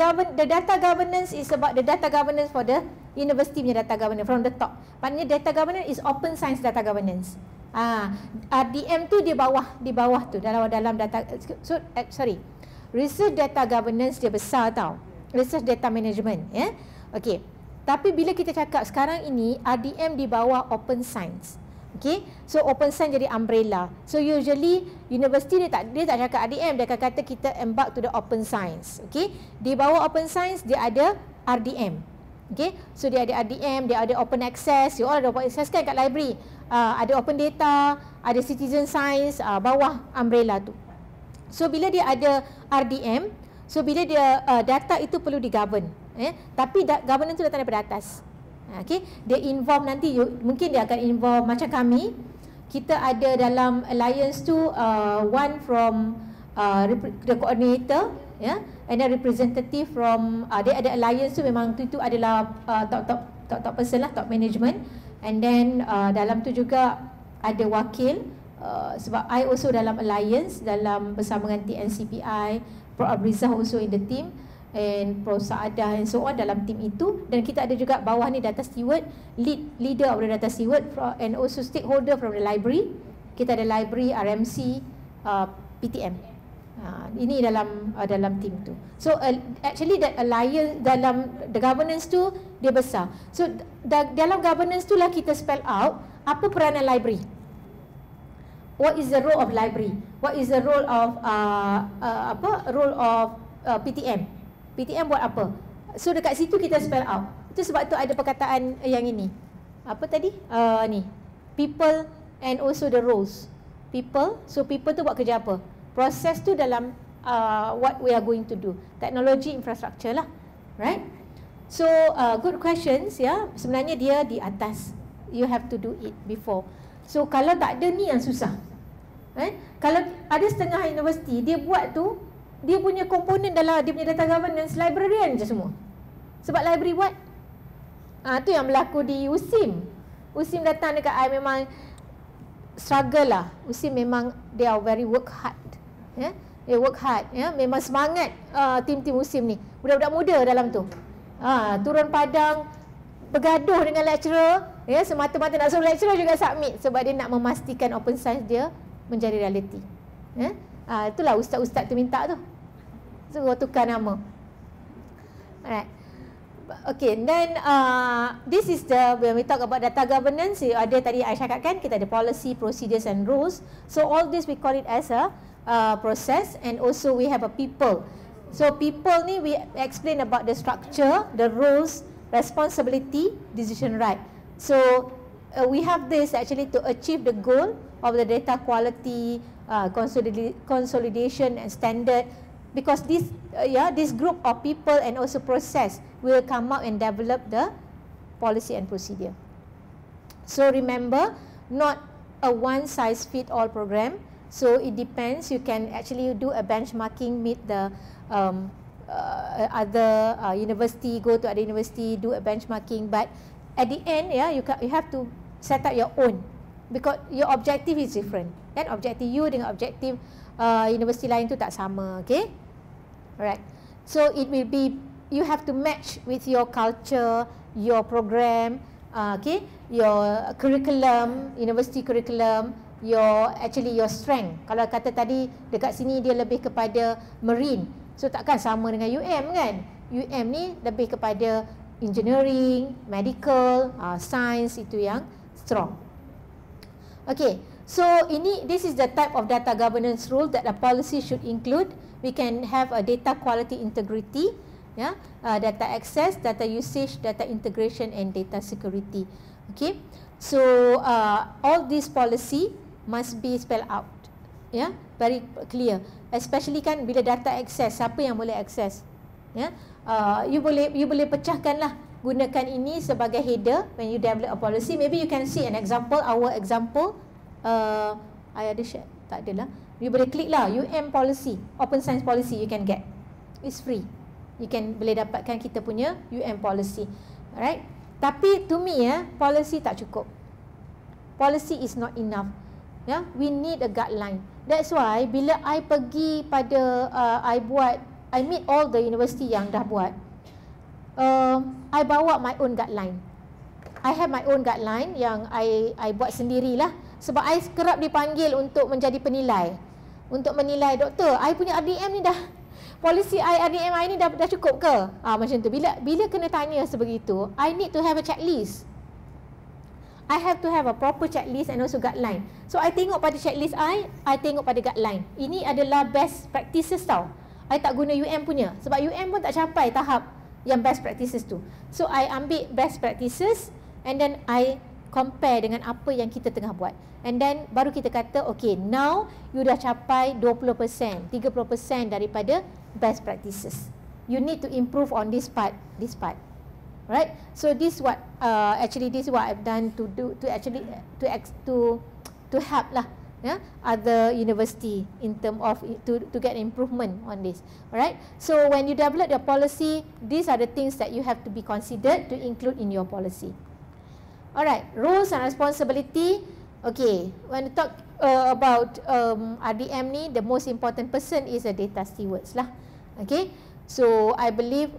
data governance is about the data governance for the university punya data governance from the top. Maknanya data governance is open science data governance. RDM tu di bawah tu dalam data. So sorry, research data governance dia besar tau. Research data management, ya. Yeah? Okay. Tapi bila kita cakap sekarang ini RDM di bawah open science. Okay, so open science jadi umbrella. So usually university dia tak cakap RDM, dia akan kata kita embark to the open science. Okay, di bawah open science dia ada RDM. Okay, so dia ada RDM, dia ada open access. You all ada open access kan kat library. Ada open data, ada citizen science, bawah umbrella tu. So bila dia ada RDM, so bila dia data itu perlu digovern. Tapi governance tu datang daripada atas. Okay, dia involve nanti, mungkin dia akan involve macam kami. Kita ada dalam alliance tu one from the coordinator, yeah, and then representative from dia ada alliance tu memang itu adalah top person lah, top management. And then dalam tu juga ada wakil, sebab I also dalam alliance dalam bersama dengan TNCPI, Prof Abrizah also in the team, and Prof Saadah and so on dalam tim itu. Dan kita ada juga bawah ni data steward, leader of the data steward, and also stakeholder from the library. Kita ada library, RMC, PTM. Ini dalam tim tu. So actually that alliance dalam the governance tu dia besar. So dalam governance tu lah kita spell out apa peranan library. What is the role of library? What is the role of PTM? PTM buat apa? So dekat situ kita spell out. Itu sebab tu ada perkataan yang ini. Apa tadi? Ni. People and also the roles. People. So people tu buat kerja apa? Proses tu dalam what we are going to do. Technology infrastructure lah. Right? So good questions ya. Sebenarnya dia di atas. You have to do it before. So kalau tak ada ni yang susah. Kalau ada setengah universiti dia buat tu, dia punya komponen dalam dia punya data governance librarian je semua. Sebab library buat. Tu yang berlaku di USIM. USIM datang dekat I memang struggle lah. USIM memang they are very work hard. They work hard. Memang semangat tim-tim USIM ni. Budak-budak muda dalam tu. Turun padang, bergaduh dengan lecturer. Semata-mata nak suruh lecturer juga submit. Sebab dia nak memastikan open science dia menjadi reality. Itulah ustaz-ustaz tu minta tu. Suruh tukar nama. Alright. Okay, then this is the, when we talk about data governance, ada tadi I cakapkan, kita ada policy, procedures and rules. So all this we call it as a process, and also we have a people. So people ni we explain about the structure, the rules, responsibility, decision right. So we have this actually to achieve the goal of the data quality, consolidation and standard, because this group of people and also process will come up and develop the policy and procedure. So remember, not a one size fit all program. So it depends. You can actually do a benchmarking, meet the other university, go to other university, do a benchmarking. But at the end, you have to set up your own, because your objective is different. Kan objektif you dengan objektif universiti lain tu tak sama. Okay, alright. So it will be, you have to match with your culture, your program, okay, your curriculum, university curriculum, your strength. Kalau kata tadi dekat sini dia lebih kepada marine, so takkan sama dengan UM kan. UM ni lebih kepada engineering, medical, science, itu yang strong. Okay, so this is the type of data governance rule that a policy should include. We can have a data quality integrity, data access, data usage, data integration and data security. Okay, so all this policy must be spelled out, very clear. Especially kan bila data access, siapa yang boleh access, you boleh pecahkan lah, gunakan ini sebagai header when you develop a policy. Maybe you can see an example, our example. I ada share, tak adalah. You boleh klik lah, UM policy, open science policy, you can get, it's free. You can boleh dapatkan kita punya UM policy. Alright, tapi to me policy tak cukup. Policy is not enough. We need a guideline. That's why bila I pergi pada I meet all the university yang dah buat, I bawa my own guideline. I have my own guideline yang I buat sendirilah. Sebab I kerap dipanggil untuk menjadi penilai, untuk menilai, doktor, I punya RDM ni dah, polisi RDM I ni dah cukup ke? Macam tu. Bila kena tanya sebegitu, I need to have a checklist. I have to have a proper checklist and also guideline. So I tengok pada checklist I tengok pada guideline. Ini adalah best practices tau. I tak guna UM punya, sebab UM pun tak capai tahap yang best practices tu. So I ambil best practices and then I compare dengan apa yang kita tengah buat. And then baru kita kata, okay, now you dah capai 20%, 30% daripada best practices. You need to improve on this part. Right? So this what this is what I've done to help lah, other university in term of to get improvement on this. Alright? So when you develop your policy, these are the things that you have to be considered to include in your policy. Alright, roles and responsibility. Okay, when you talk about RDM ni, the most important person is a data stewards lah. Okay, so I believe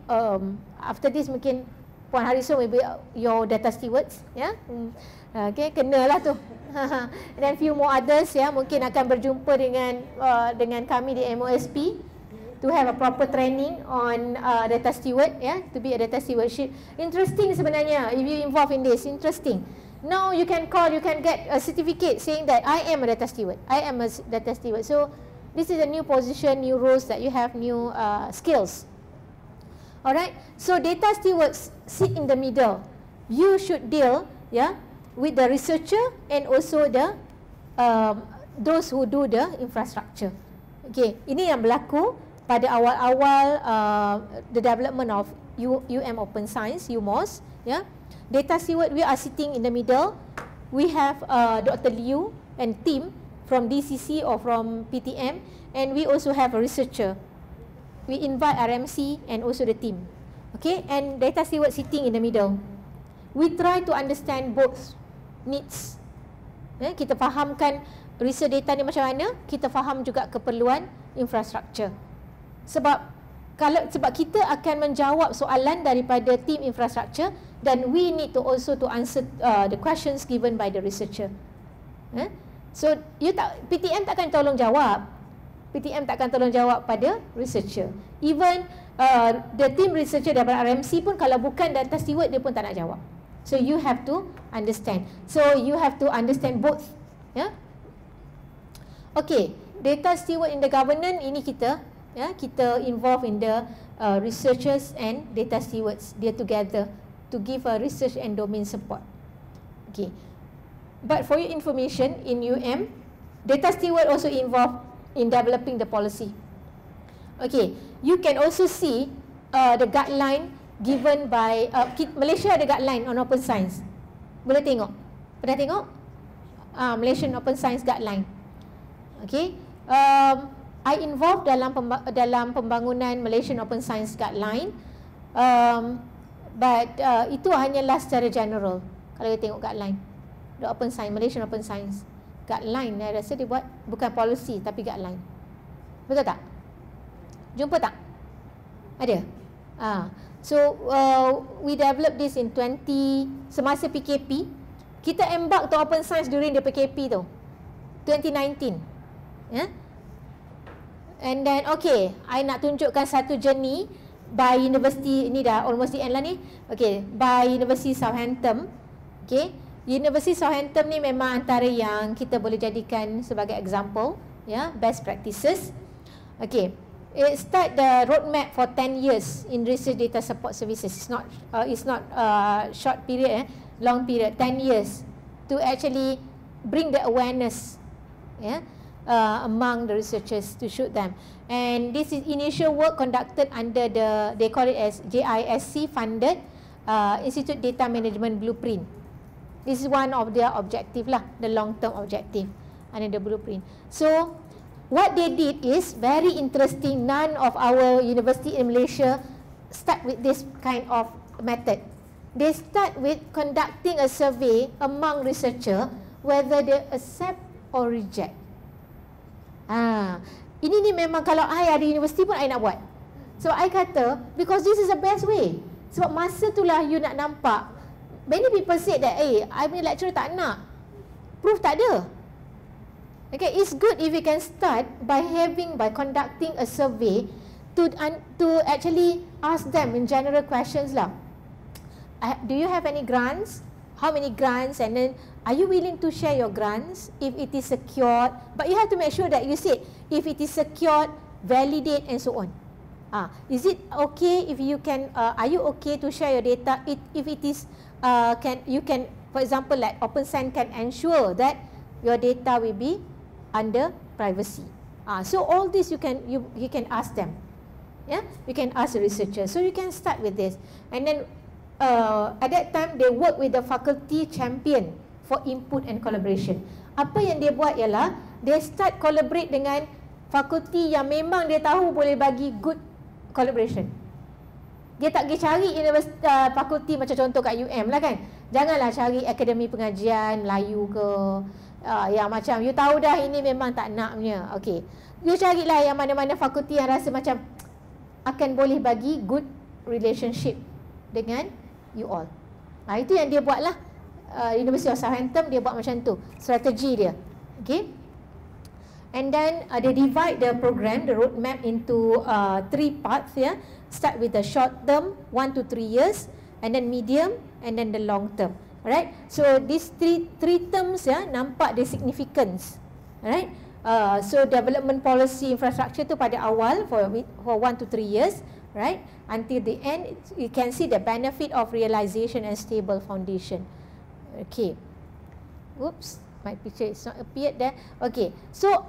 after this mungkin Puan Harisul will be your data stewards, okay, kenalah tu. And then few more others mungkin akan berjumpa dengan kami di MOSP to have a proper training on data steward, to be a data stewardship. Interesting sebenarnya if you involve in this, interesting. Now you can get a certificate saying that I am a data steward. I am a data steward. So this is a new position, new roles that you have, new skills. Alright, so data stewards sit in the middle. You should deal with the researcher and also the those who do the infrastructure. Okay, ini yang berlaku pada awal-awal the development of UM Open Science, UMOS. Data steward, we are sitting in the middle. We have Dr. Liu and team from DCC or from PTM, and we also have a researcher. We invite RMC and also the team. Okay, and data steward sitting in the middle. We try to understand both needs. Kita fahamkan research data ni macam mana, kita faham juga keperluan infrastructure. Sebab kita akan menjawab soalan daripada team infrastructure, dan we need to also to answer the questions given by the researcher. So PTM takkan tolong jawab. PTM takkan tolong jawab pada researcher. Even the team researcher daripada RMC pun kalau bukan data steward, dia pun tak nak jawab. So you have to understand. So you have to understand both. Okay, data steward in the governance ini kita kita involve in the researchers and data stewards, dia together to give a research and domain support. Okay. But for your information, in UM, data steward also involved in developing the policy. Okay, you can also see the guideline given by Malaysia ada guideline on open science. Boleh tengok? Pernah tengok? Malaysian Open Science Guideline. Okay, I involved dalam pembangunan Malaysian Open Science Guideline, but itu hanyalah secara general. Kalau kita tengok guideline, the Open Science, Malaysian Open Science Guideline, saya rasa dia buat bukan policy tapi guideline. Betul tak? Jumpa tak? Ada? So we developed this in semasa PKP. Kita embark to open science during the PKP tu, 2019. Yeah? And then okay, I nak tunjukkan satu journey by University, ni dah almost the end lah ni. Okay, by University Southampton. Okay, University Southampton ni memang antara yang kita boleh jadikan sebagai example, ya, best practices. Okay, it start the roadmap for 10 years in research data support services. It's not short period, long period, 10 years to actually bring the awareness, yeah, among the researchers to shoot them. And this is initial work conducted under they call it as JISC funded Institute Data Management Blueprint. This is one of their objective lah, the long term objective under the blueprint. So what they did is very interesting. None of our university in Malaysia start with this kind of method. They start with conducting a survey among researcher whether they accept or reject. Ini ni memang kalau I ada universiti pun I nak buat. So I kata because this is the best way. Sebab masa itulah you nak nampak. Many people say that I punya lecturer tak nak. Proof tak ada. Okay, it's good if you can start by conducting a survey to actually ask them in general questions lah. Do you have any grants? How many grants? And then are you willing to share your grants if it is secured? But you have to make sure that you said if it is secured, validate and so on. Is it okay if you can? Are you okay to share your data? If it is, you can, for example, like Open Science can ensure that your data will be under privacy. So all this you can ask them. Yeah, you can ask the researcher. So you can start with this, and then at that time they work with the faculty champion for input and collaboration. Apa yang dia buat ialah they start collaborate dengan fakulti yang memang dia tahu boleh bagi good collaboration. Dia tak pergi cari fakulti macam contoh kat UM lah kan. Janganlah cari akademi pengajian Melayu ke, yang macam you tahu dah ini memang tak nak punya. Okay, you carilah yang mana-mana fakulti yang rasa macam akan boleh bagi good relationship dengan you all. Itu yang dia buat lah. University of Southampton dia buat macam tu, strategi dia. Okay, and then they divide the program, the roadmap into 3 parts. Yeah, start with the short term 1 to 3 years, and then medium, and then the long term. Alright, so these three terms, ya, nampak the significance. Alright, so development policy infrastructure tu pada awal for 1 to 3 years, right, until the end you can see the benefit of realization and stable foundation. Okay, oops, my picture is not appeared there. Okay, so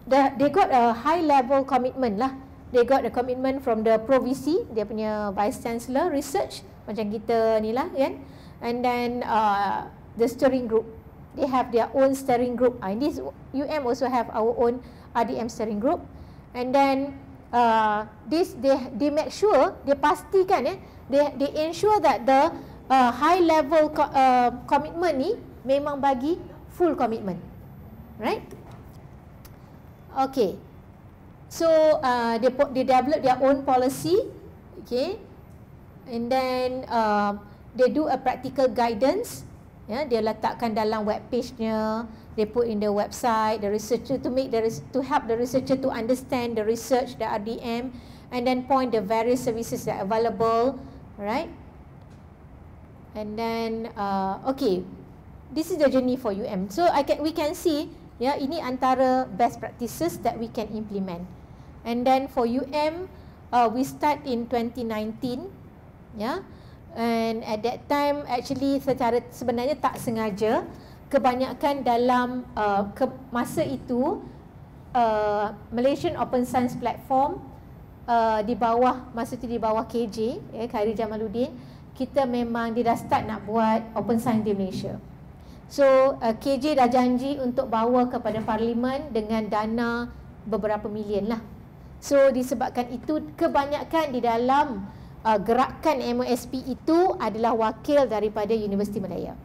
they got a high level commitment lah. They got a commitment from the Pro-VC, dia punya Vice Chancellor Research, macam kita ni lah kan. And then the steering group, they have their own steering group. In this UM also have our own RDM steering group. And then this they make sure, they pastikan, they ensure that the high level commitment ni memang bagi full commitment, right? Okay, so they develop their own policy, okay, and then they do a practical guidance. Ya, dia letakkan dalam web page-nya, they put in the website, the researcher to help the researcher to understand the research, the RDM, and then point the various services that are available, right? And then okay, this is the journey for UM. So we can see, ya, ini antara best practices that we can implement. And then for UM, we start in 2019, ya. And at that time actually sebenarnya tak sengaja, kebanyakan dalam masa itu Malaysian Open Science Platform di bawah KJ, Khairi Jamaluddin, kita memang dia dah start nak buat Open Science di Malaysia. So KJ dah janji untuk bawa kepada Parlimen dengan dana beberapa million lah. So disebabkan itu, kebanyakan di dalam gerakan MOSP itu adalah wakil daripada Universiti Malaya.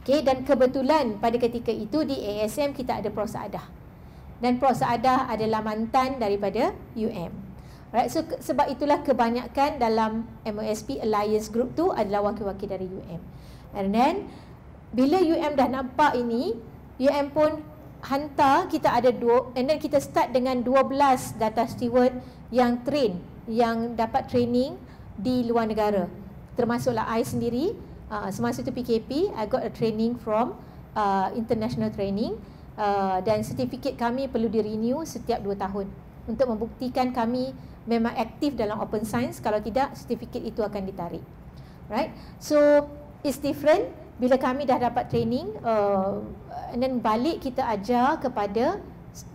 Okay, dan kebetulan pada ketika itu di ASM kita ada Prof Saadah. Dan Prof Saadah adalah mantan daripada UM. Right, so sebab itulah kebanyakan dalam MOSP Alliance Group tu adalah wakil-wakil dari UM. And then bila UM dah nampak ini, UM pun hantar, kita ada and then kita start dengan 12 data steward yang train, yang dapat training di luar negara. Termasuklah I sendiri, semasa itu PKP, I got a training from international training, dan sertifikat kami perlu di-renew setiap 2 tahun untuk membuktikan kami memang aktif dalam open science. Kalau tidak, sertifikat itu akan ditarik. Right? So it's different bila kami dah dapat training, and then balik kita ajar kepada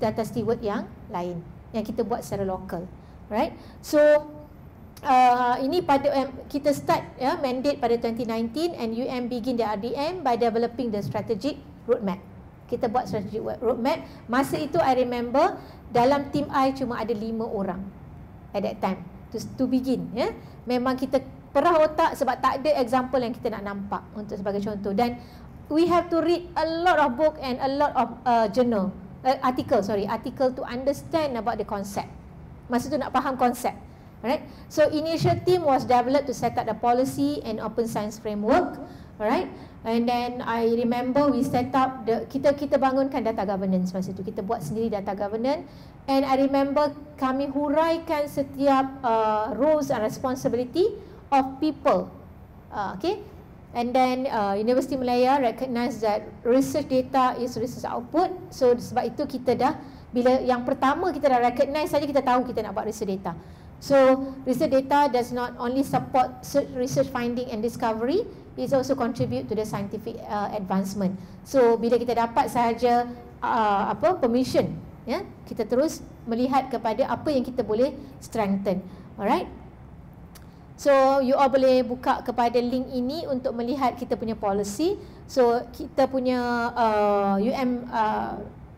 data steward yang lain yang kita buat secara lokal. Right? So ini pada kita start mandate pada 2019, and UM begin the RDM by developing the strategic roadmap. Kita buat strategic roadmap. Masa itu I remember dalam team I cuma ada 5 orang at that time to begin. Memang kita perah otak sebab tak ada example yang kita nak nampak untuk sebagai contoh, dan we have to read a lot of book and a lot of article to understand about the concept. Masa tu nak faham konsep. Alright. So initial team was developed to set up the policy and open science framework. Alright. And then I remember we set up kita bangunkan data governance masa tu. Kita buat sendiri data governance, and I remember kami huraikan setiap roles and responsibility of people. Okay. And then Universiti Malaya recognize that research data is research output. So sebab itu kita dah, bila yang pertama kita dah recognize saja, kita tahu kita nak buat research data. So research data does not only support research finding and discovery, it also contribute to the scientific advancement. So bila kita dapat sahaja permission, kita terus melihat kepada apa yang kita boleh strengthen. Alright. So you all boleh buka kepada link ini untuk melihat kita punya policy. So kita punya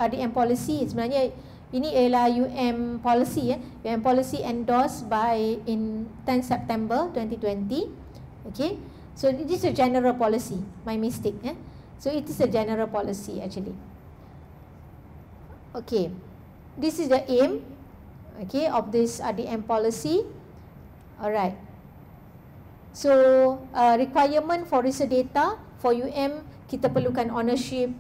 RDM policy sebenarnya ini ialah UM policy, UM policy endorsed by in 10 September 2020. Okay, so this is a general policy. My mistake. So it is a general policy actually. Okay, this is the aim, okay, of this RDM policy. Alright. So requirement for research data for UM, kita perlukan ownership,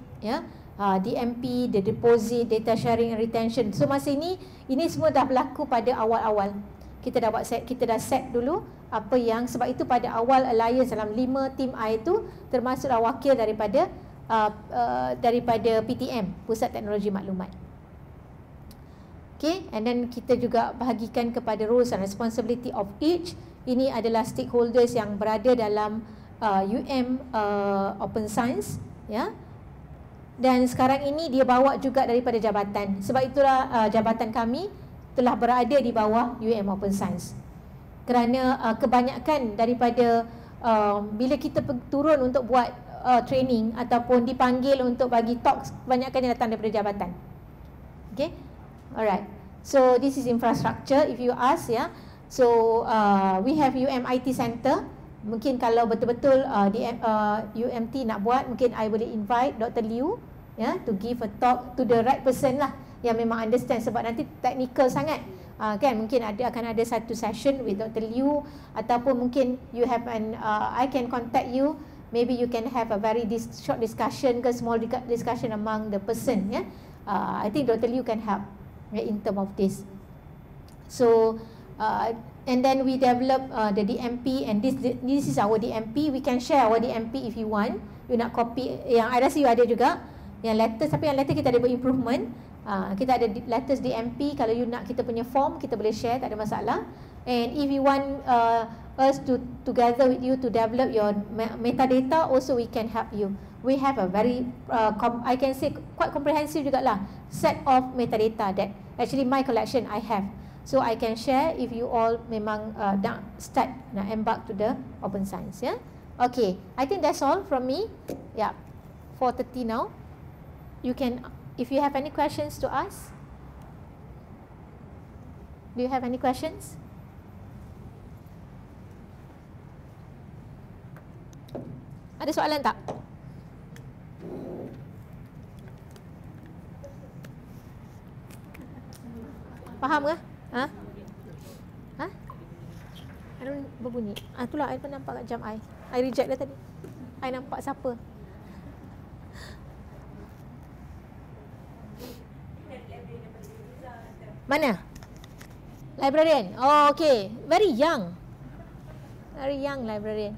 DMP, the deposit, data sharing and retention. So masa ini semua dah berlaku pada awal-awal. Kita dah set dulu apa yang, sebab itu pada awal alliance dalam 5 tim I itu termasuklah wakil daripada PTM, Pusat Teknologi Maklumat. Okay, and then kita juga bahagikan kepada roles and responsibility of each. Ini adalah stakeholders yang berada dalam UM Open Science, dan sekarang ini dia bawa juga daripada jabatan. Sebab itulah jabatan kami telah berada di bawah UM Open Science. Kerana kebanyakan daripada bila kita turun untuk buat training ataupun dipanggil untuk bagi talks, kebanyakan yang datang daripada jabatan. Okay, alright. So this is infrastructure if you ask, So we have UM IT Center. Mungkin kalau betul-betul UMT nak buat, mungkin I boleh invite Dr. Liu to give a talk to the right person lah, yang memang understand, sebab nanti technical sangat. Kan mungkin akan ada satu session with Dr. Liu, ataupun mungkin you have I can contact you, maybe you can have a very short discussion ke small discussion among the person. I think Dr. Liu can help in term of this. So and then we develop the DMP, and this is our DMP. We can share our DMP if you want. You nak copy, yang I rasa you ada juga yang letters, tapi yang letter kita ada improvement. Kita ada letters DMP. Kalau you nak kita punya form, kita boleh share, tak ada masalah. And if you want us to together with you to develop your metadata, also we can help you. We have a very I can say quite comprehensive jugalah set of metadata that actually my collection I have. So I can share if you all memang nak embark to the open science, yeah. Okay, I think that's all from me. Yeah, 4:30 now. You can, if you have any questions to ask. Do you have any questions? Ada soalan tak? Faham ke? Ha? Ha? I berbunyi. Itulah I pun nampak kat jam I. I reject dah tadi. I nampak siapa? Mana? Librarian. Oh, okay. Very young. Very young librarian.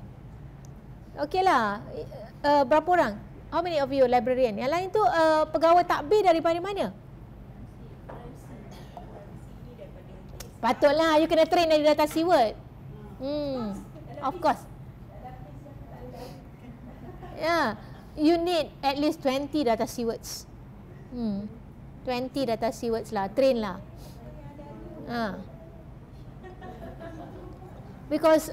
Okay lah. Berapa orang? How many of you librarian? Yang lain tu pegawai takbir daripada mana? Patutlah you kena train dari data steward. Of course. Yeah, you need at least 20 data stewards. 20 data stewards lah, train lah. Because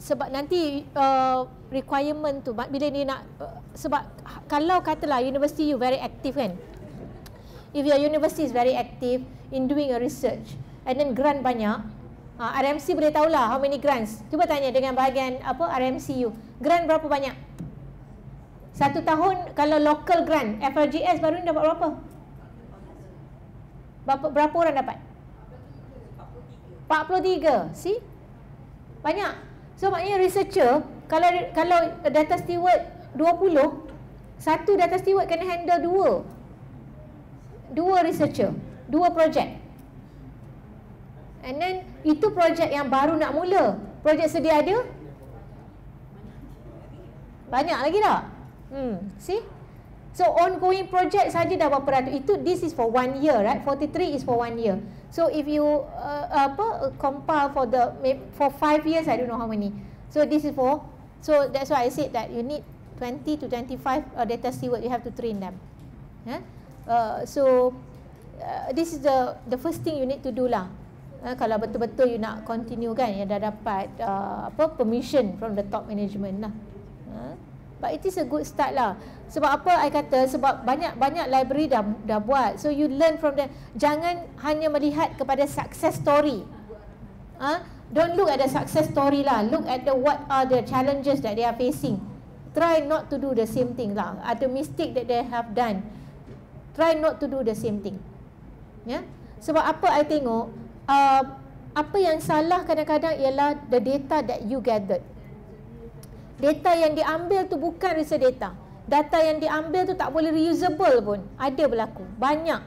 sebab nanti requirement tu bila ni nak sebab kalau katalah university you very active kan. If your university is very active in doing a research and then grant banyak, RMC boleh tahulah how many grants. Cuba tanya dengan bahagian RMCU. Grant berapa banyak? Satu tahun kalau local grant, FRGS baru ni dapat berapa? Berapa orang dapat? 43. See? Banyak. So maknanya researcher, kalau data steward 20, satu data steward kena handle dua researcher, 2 projek. And then itu projek yang baru nak mula. Projek sedia ada banyak lagi tak? See? So ongoing project saja dah berapa ratus. This is for 1 year, right? 43 is for 1 year. So if you compile for 5 years, I don't know how many. So this is for, so that's why I said that you need 20 to 25 data steward. You have to train them. This is the first thing you need to do lah. Kalau betul-betul you nak continue kan, you dah dapat permission from the top management lah. But it is a good start lah. Sebab apa I kata, sebab banyak library dah buat. So you learn from them. Jangan hanya melihat kepada success story. Don't look at the success story lah. Look at what are the challenges that they are facing. Try not to do the same thing lah. Ada mistake that they have done, try not to do the same thing. Ya. Sebab apa I tengok, apa yang salah kadang-kadang ialah the data that you gathered. Data yang diambil tu bukan research data. Data yang diambil tu tak boleh reusable pun. Ada berlaku. Banyak.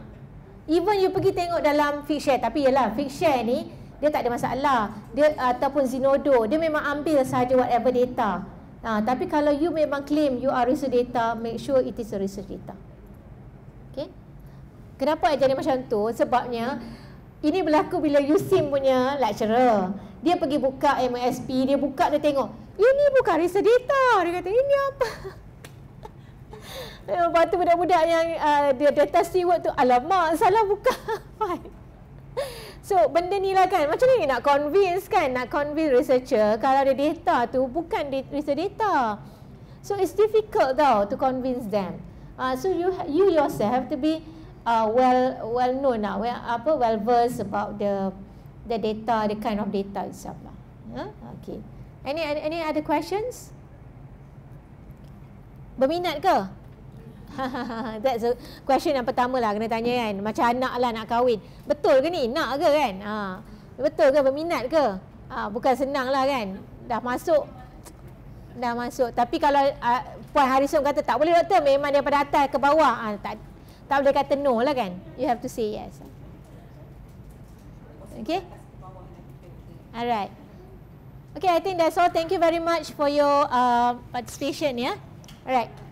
Even you pergi tengok dalam Figshare. Tapi yalah, Figshare ni dia tak ada masalah. Dia ataupun Zenodo, dia memang ambil sahaja whatever data. Tapi kalau you memang claim you are research data, make sure it is a research data. Okay? Kenapa I jadi macam tu? Sebabnya ini berlaku bila USIM punya lecturer. Dia pergi buka MSP, dia buka, dia tengok, ini bukan research data. Dia kata, ini apa? Lepas tu budak-budak yang dia data steward tu, alamak, salah buka file. So benda ni lah kan, macam ni nak convince kan, nak convince researcher kalau ada data tu bukan research data. So it's difficult tau to convince them. So you yourself have to be well known lah, well versed about the data, the kind of data itself lah. Okay. Any other questions? Berminat ke? That's a question yang pertama lah kena tanya kan. Macam anak lah nak kahwin. Betul ke ni? Nak ke kan? Betul ke? Berminat ke? Bukan senang lah kan. Dah masuk. Tapi kalau Puan Harrison kata tak boleh doktor, memang daripada atas ke bawah, tak boleh kata no lah kan. You have to say yes. Okay? Alright. Okay, I think that's all. Thank you very much for your participation, yeah. Alright.